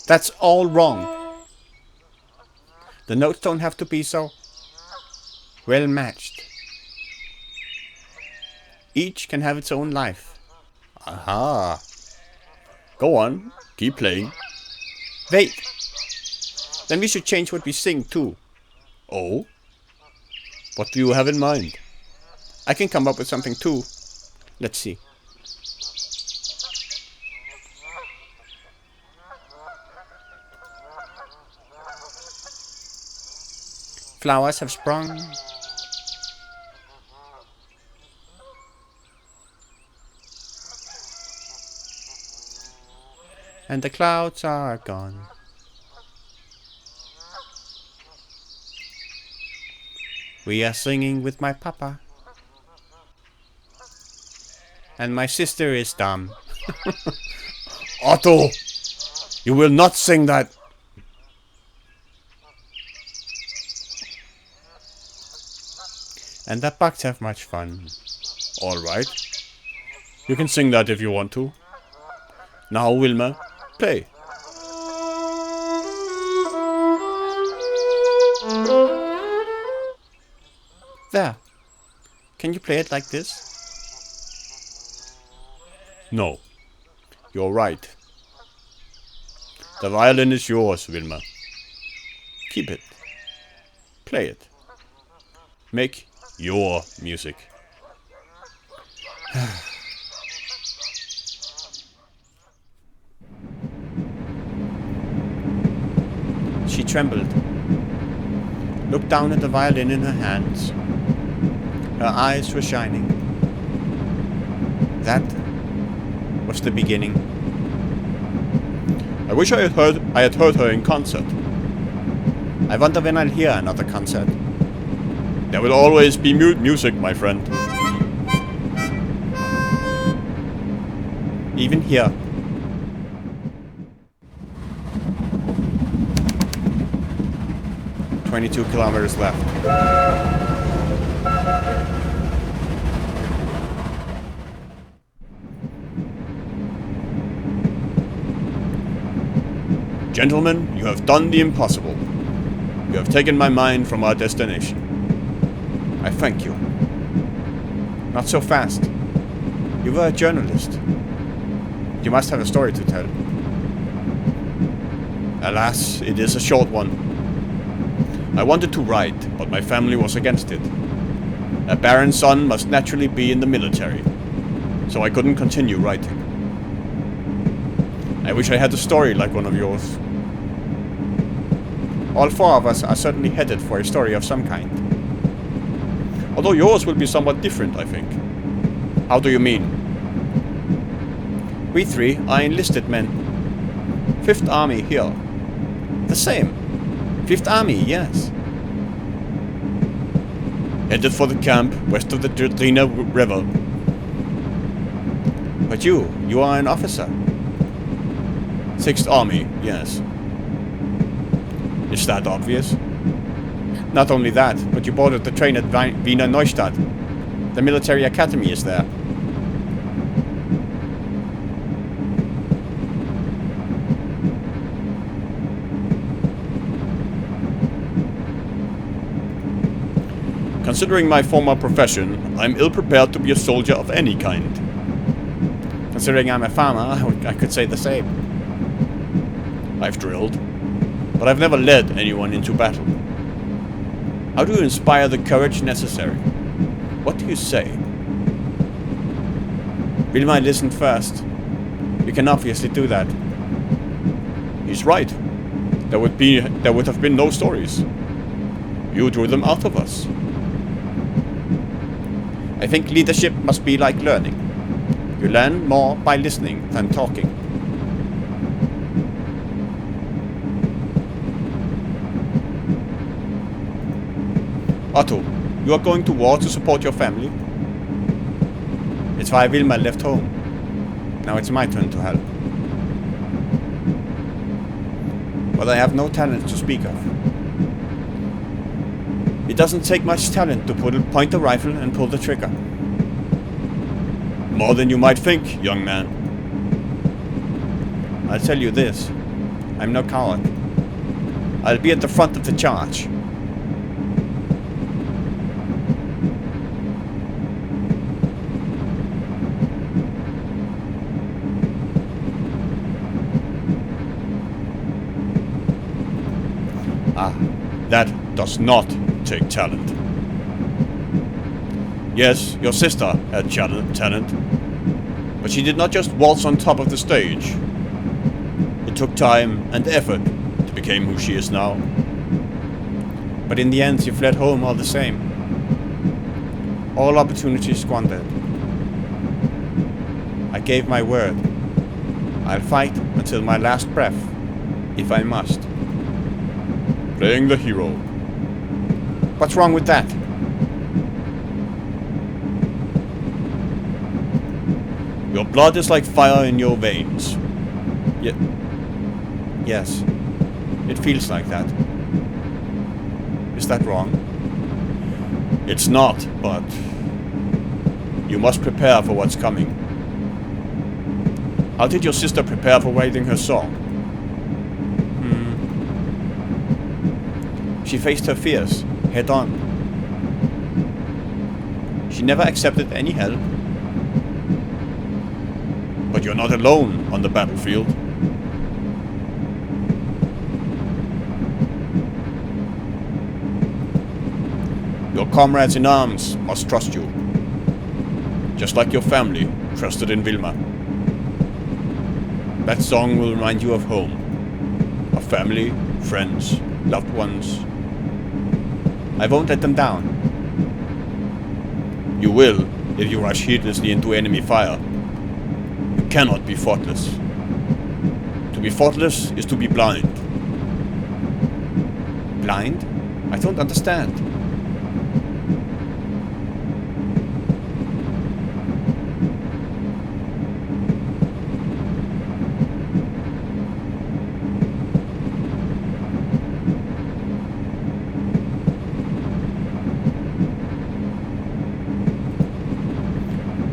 That's all wrong. The notes don't have to be so well matched. Each can have its own life. Aha. Go on, keep playing. Wait. Then we should change what we sing too. Oh? What do you have in mind? I can come up with something too. Let's see. Flowers have sprung. And the clouds are gone. We are singing with my papa. And my sister is dumb. Otto! You will not sing that! And the bugs have much fun. Alright. You can sing that if you want to. Now, Wilma, play. There. Can you play it like this? No. You're right. The violin is yours, Wilma. Keep it. Play it. Make your music. She trembled. Looked down at the violin in her hands. Her eyes were shining. That was the beginning. I wish I had heard her in concert. I wonder when I'll hear another concert. There will always be music, my friend. Even here. "22 kilometers left." Gentlemen, you have done the impossible. You have taken my mind from our destination. I thank you. Not so fast. You were a journalist. You must have a story to tell. Alas, it is a short one. I wanted to write, but my family was against it. A baron's son must naturally be in the military, so I couldn't continue writing. I wish I had a story like one of yours. All four of us are certainly headed for a story of some kind. Although yours will be somewhat different, I think. How do you mean? We three are enlisted men. 5th Army here. The same. 5th Army, yes. Headed for the camp west of the Drina River. But you are an officer. 6th Army, yes. Is that obvious? Not only that, but you boarded the train at Wiener Neustadt. The military academy is there. Considering my former profession, I'm ill-prepared to be a soldier of any kind. Considering I'm a farmer, I could say the same. I've drilled, but I've never led anyone into battle. How do you inspire the courage necessary? What do you say? Will I listen first? You can obviously do that. He's right. There would have been no stories. You drew them out of us. I think leadership must be like learning. You learn more by listening than talking. Otto, you are going to war to support your family? It's why Wilma left home. Now it's my turn to help. But I have no talent to speak of. It doesn't take much talent to point a rifle and pull the trigger. More than you might think, young man. I'll tell you this. I'm no coward. I'll be at the front of the charge. That does not take talent. Yes, your sister had talent, but she did not just waltz on top of the stage. It took time and effort to become who she is now. But in the end, she fled home all the same. All opportunities squandered. I gave my word. I'll fight until my last breath, if I must. Playing the hero. What's wrong with that? Your blood is like fire in your veins. Yes. It feels like that. Is that wrong? It's not, but you must prepare for what's coming. How did your sister prepare for writing her song? She faced her fears head on. She never accepted any help. But you're not alone on the battlefield. Your comrades in arms must trust you. Just like your family trusted in Wilma. That song will remind you of home. Of family, friends, loved ones. I won't let them down. You will if you rush heedlessly into enemy fire. You cannot be thoughtless. To be thoughtless is to be blind. Blind? I don't understand.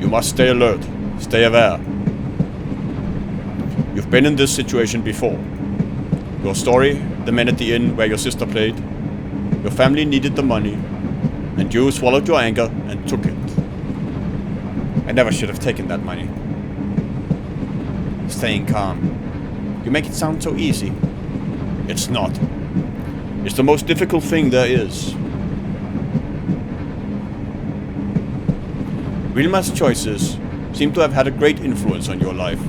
You must stay alert, stay aware. You've been in this situation before. Your story, the men at the inn where your sister played. Your family needed the money, and you swallowed your anger and took it. I never should have taken that money. Staying calm. You make it sound so easy. It's not. It's the most difficult thing there is. Wilma's choices seem to have had a great influence on your life.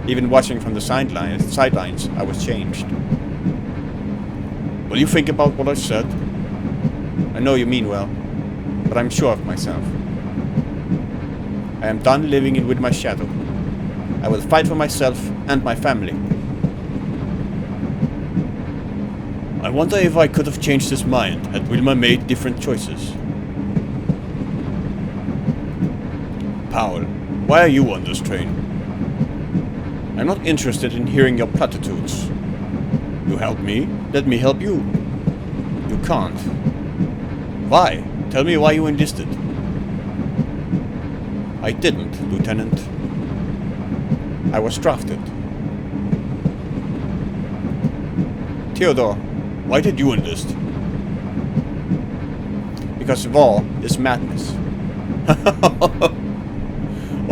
Even watching from the sidelines, I was changed. Will you think about what I said? I know you mean well, but I'm sure of myself. I am done living in with my shadow. I will fight for myself and my family. I wonder if I could have changed his mind had Wilma made different choices. Paul, why are you on this train? I'm not interested in hearing your platitudes. You help me, let me help you. You can't. Why? Tell me why you enlisted. I didn't, Lieutenant. I was drafted. Theodore, why did you enlist? Because war is madness.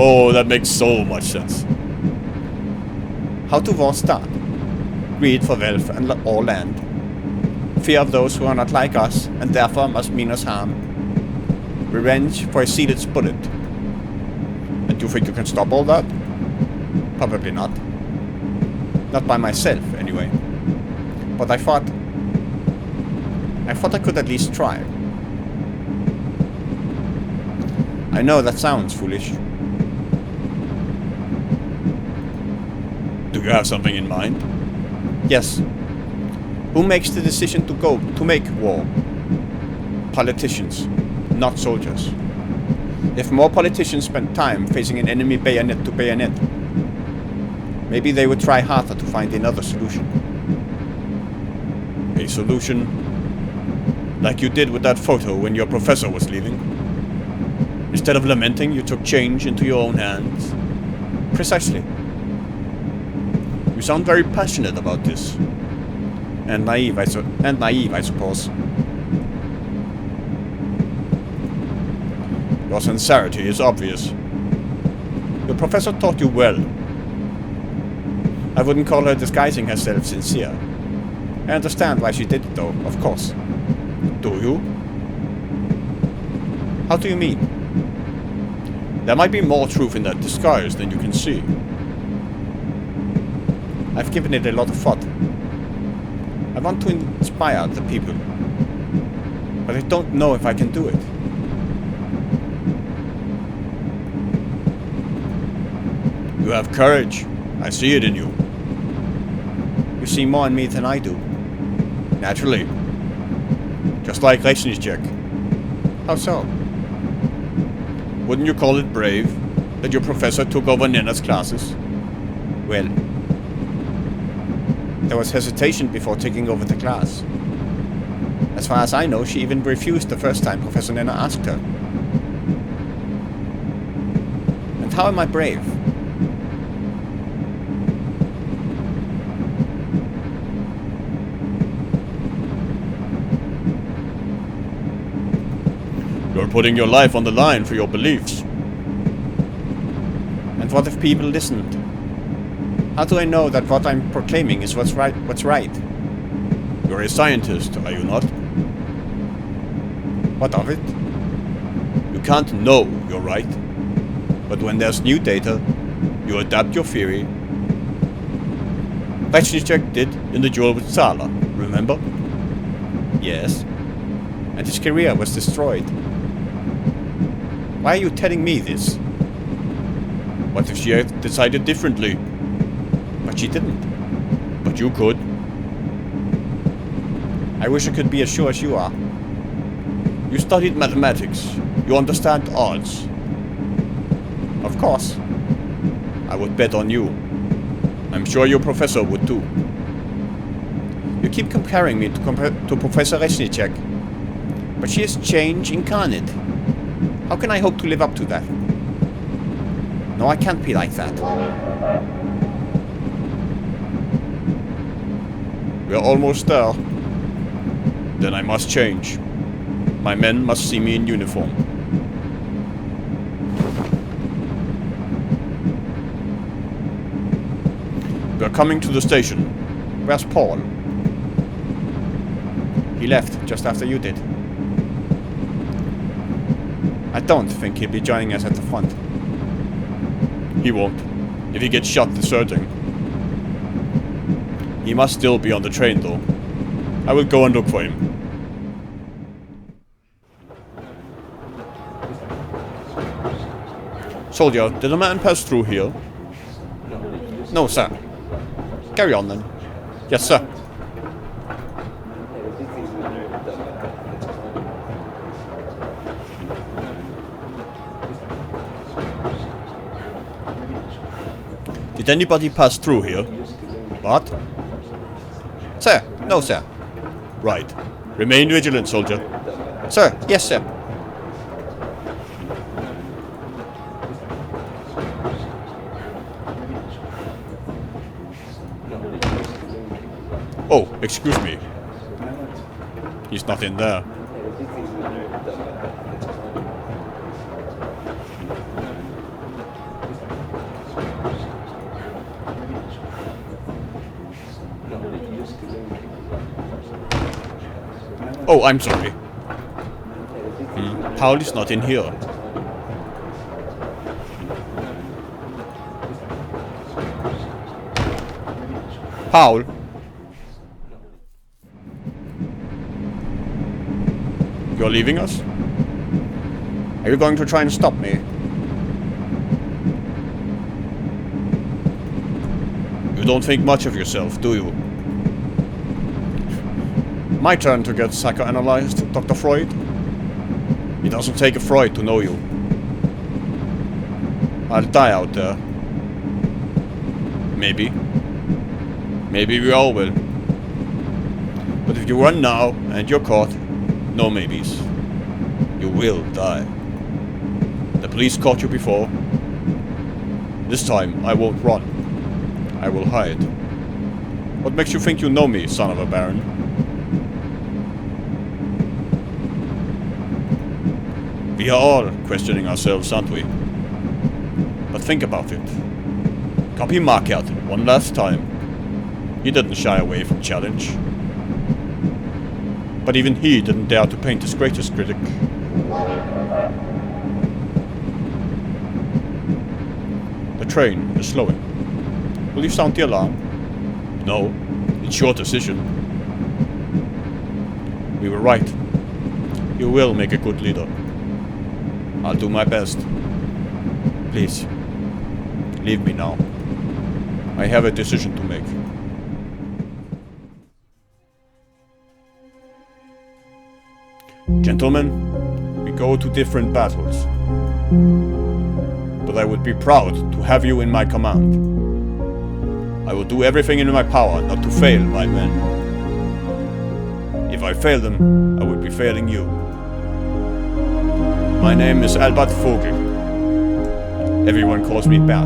Oh, that makes so much sense. How do wars start? Greed for wealth and or land. Fear of those who are not like us and therefore must mean us harm. Revenge for a seeded bullet. And you think you can stop all that? Probably not. Not by myself, anyway. But I thought I could at least try. I know that sounds foolish. Do you have something in mind? Yes. Who makes the decision to make war? politicians, not soldiers. If more politicians spent time facing an enemy bayonet to bayonet, maybe they would try harder to find another solution. A solution like you did with that photo when your professor was leaving. Instead of lamenting, you took change into your own hands. Precisely. You sound very passionate about this. And naive, I suppose. Your sincerity is obvious. Your professor taught you well. I wouldn't call her disguising herself sincere. I understand why she did it though, of course. Do you? How do you mean? There might be more truth in that disguise than you can see. I've given it a lot of thought. I want to inspire the people. But I don't know if I can do it. You have courage. I see it in you. You see more in me than I do. Naturally. Just like Rechnitschek. How so? Wouldn't you call it brave that your professor took over Nenna's classes? Well, there was hesitation before taking over the class. As far as I know, she even refused the first time Professor Nenna asked her. And how am I brave? You're putting your life on the line for your beliefs. And what if people listened? How do I know that what I'm proclaiming is what's right? You're a scientist, are you not? What of it? You can't know you're right. But when there's new data, you adapt your theory. Rechnitschek did in the duel with Zala, remember? Yes. And his career was destroyed. Why are you telling me this? What if she had decided differently? But she didn't. But you could. I wish I could be as sure as you are. You studied mathematics. You understand odds. Of course. I would bet on you. I'm sure your professor would too. You keep comparing me to Professor Rechnitschek. But she is change incarnate. How can I hope to live up to that? No, I can't be like that. We're almost there. Then I must change. My men must see me in uniform. We're coming to the station. Where's Paul? He left just after you did. I don't think he'll be joining us at the front. He won't. If he gets shot deserting. He must still be on the train though. I will go and look for him. Soldier, did a man pass through here? No, sir. Carry on then. Yes, sir. Did anybody pass through here? What? Sir, no, sir. Right. Remain vigilant, soldier. Sir, yes, sir. Oh, excuse me. He's not in there. Oh, I'm sorry. Paul is not in here. Paul? You're leaving us? Are you going to try and stop me? You don't think much of yourself, do you? My turn to get psychoanalyzed, Dr. Freud. It doesn't take a Freud to know you. I'll die out there. Maybe. Maybe we all will. But if you run now and you're caught, no maybes. You will die. The police caught you before. This time I won't run. I will hide. What makes you think you know me, son of a baron? We are all questioning ourselves, aren't we? But think about it. Copy Marquardt one last time. He didn't shy away from challenge. But even he didn't dare to paint his greatest critic. The train is slowing. Will you sound the alarm? No, it's your decision. We were right. You will make a good leader. I'll do my best. Please, leave me now. I have a decision to make. Gentlemen, we go to different battles. But I would be proud to have you in my command. I will do everything in my power not to fail my men. If I fail them, I would be failing you. My name is interweave. Everyone calls me Bert.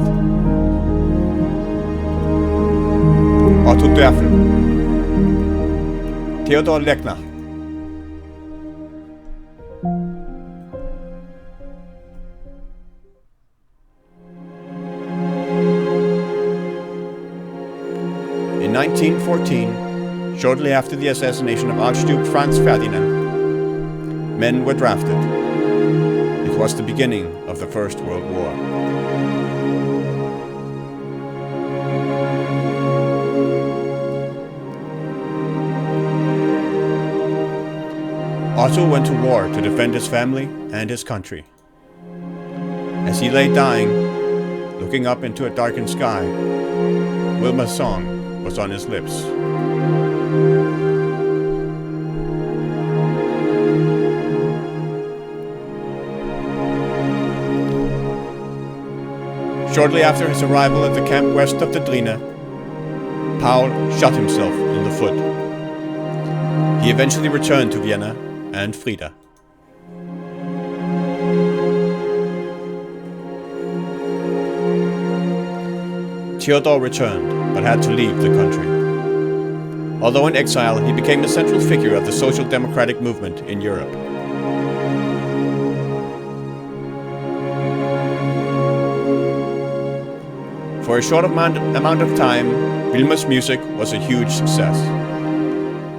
Otto Dörfel. Theodor Lechner. In 1914, shortly after the assassination of Archduke Franz Ferdinand, men were drafted. It was the beginning of the First World War. Otto went to war to defend his family and his country. As he lay dying, looking up into a darkened sky, Wilma's song was on his lips. Shortly after his arrival at the camp west of the Drina, Paul shot himself in the foot. He eventually returned to Vienna and Frida. Theodor returned, but had to leave the country. Although in exile, he became a central figure of the social democratic movement in Europe. For a short amount of time, Wilma's music was a huge success.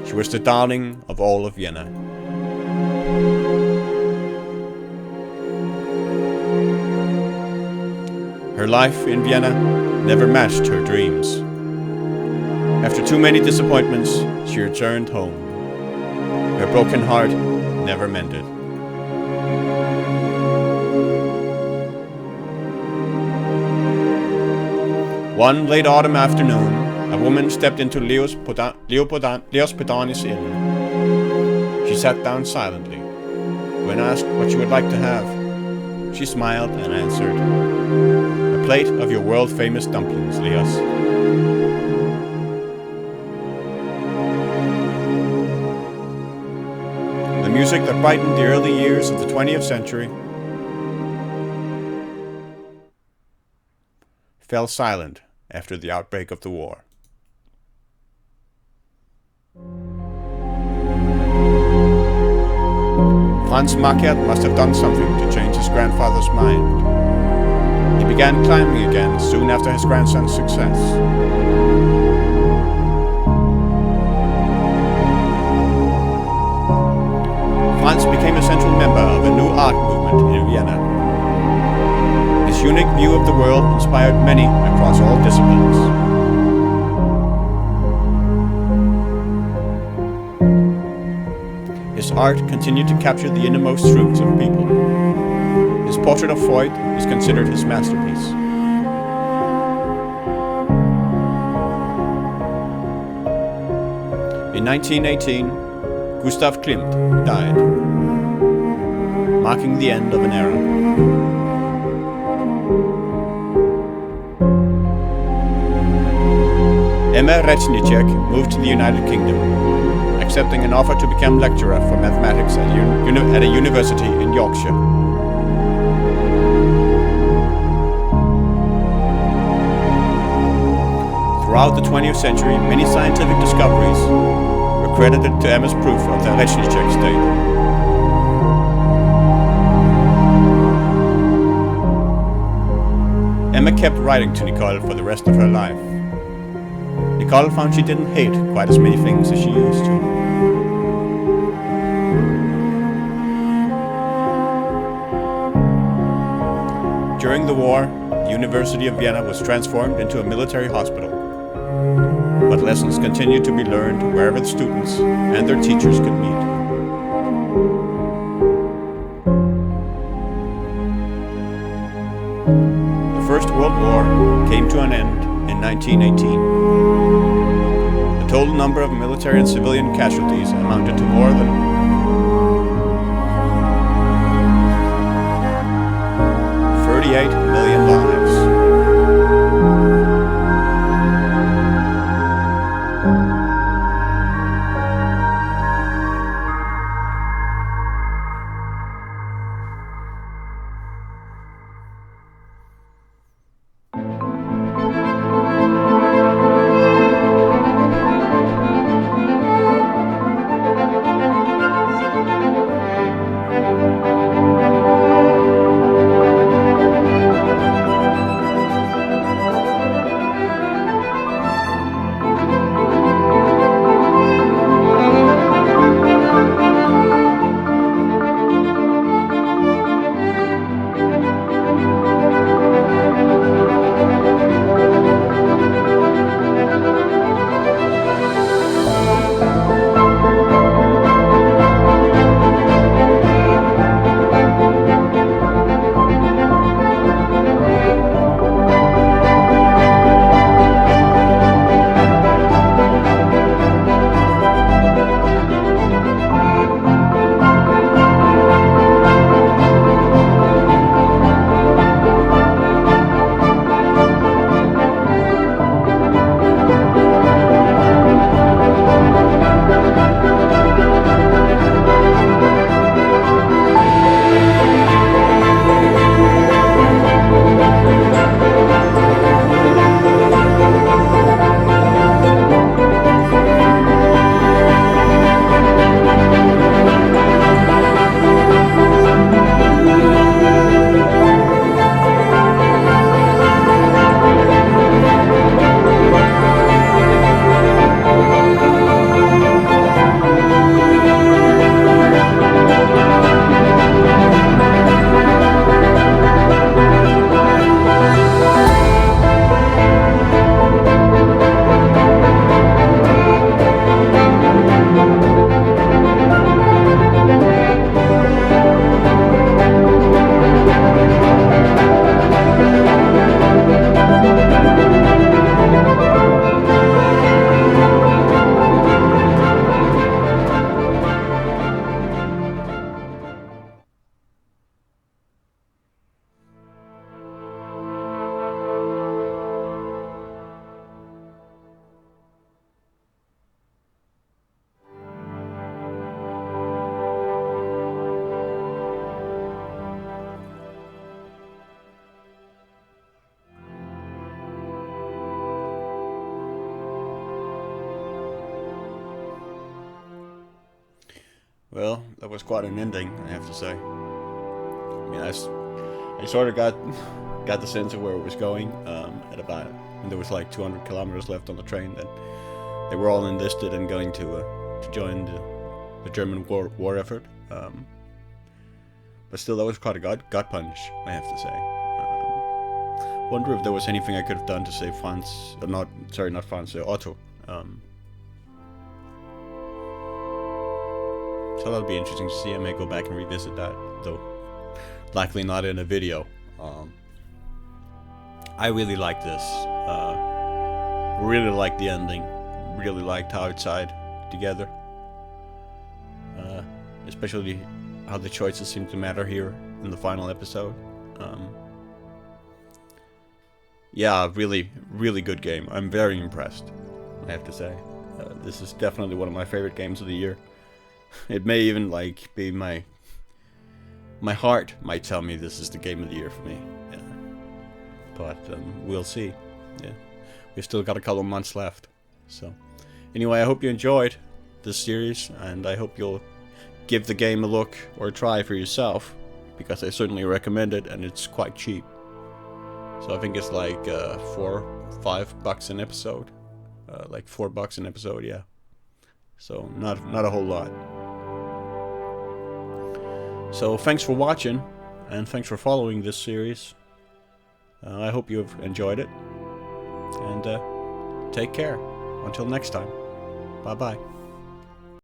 She was the darling of all of Vienna. Her life in Vienna never matched her dreams. After too many disappointments, she returned home. Her broken heart never mended. One late autumn afternoon, a woman stepped into Leos Pedani's inn. She sat down silently. When asked what she would like to have, she smiled and answered, "A plate of your world-famous dumplings, Leos." The music that brightened the early years of the 20th century fell silent after the outbreak of the war. Franz Marquardt must have done something to change his grandfather's mind. He began climbing again soon after his grandson's success. Franz became a central member of a new art movement in Vienna. His unique view of the world inspired many across all disciplines. His art continued to capture the innermost truths of people. His portrait of Freud is considered his masterpiece. In 1918, Gustav Klimt died. marking the end of an era. Emma Rechnicek moved to the United Kingdom, accepting an offer to become lecturer for mathematics at a university in Yorkshire. Throughout the 20th century, many scientific discoveries were credited to Emma's proof of the Rechnicek state. Emma kept writing to Nicole for the rest of her life. Nicole found she didn't hate quite as many things as she used to. During the war, the University of Vienna was transformed into a military hospital. But lessons continued to be learned wherever the students and their teachers could meet. The First World War came to an end in 1918. The total number of military and civilian casualties amounted to more than 38 million lives. Well, that was quite an ending, I have to say. I mean, I sort of got the sense of where it was going at about when there was like 200 kilometers left on the train. That they were all enlisted and going to join the German war effort. But still, that was quite a gut punch, I have to say. Wonder if there was anything I could have done to save Franz, not Franz, Otto. So that'll be interesting to see. I may go back and revisit that, though likely not in a video. I really like this. Really liked the ending. Really liked how it tied together. Especially how the choices seem to matter here in the final episode. Yeah, really, really good game. I'm very impressed, I have to say. This is definitely one of my favorite games of the year. It may even like be my heart might tell me this is the game of the year for me. Yeah. But we'll see. Yeah, we've still got a couple of months left. So anyway, I hope you enjoyed this series, and I hope you'll give the game a look or a try for yourself, because I certainly recommend it, and it's quite cheap. So I think it's like $4-5 an episode, like $4 an episode, yeah. So not a whole lot. So thanks for watching, and thanks for following this series. I hope you've enjoyed it, and take care. Until next time, bye bye.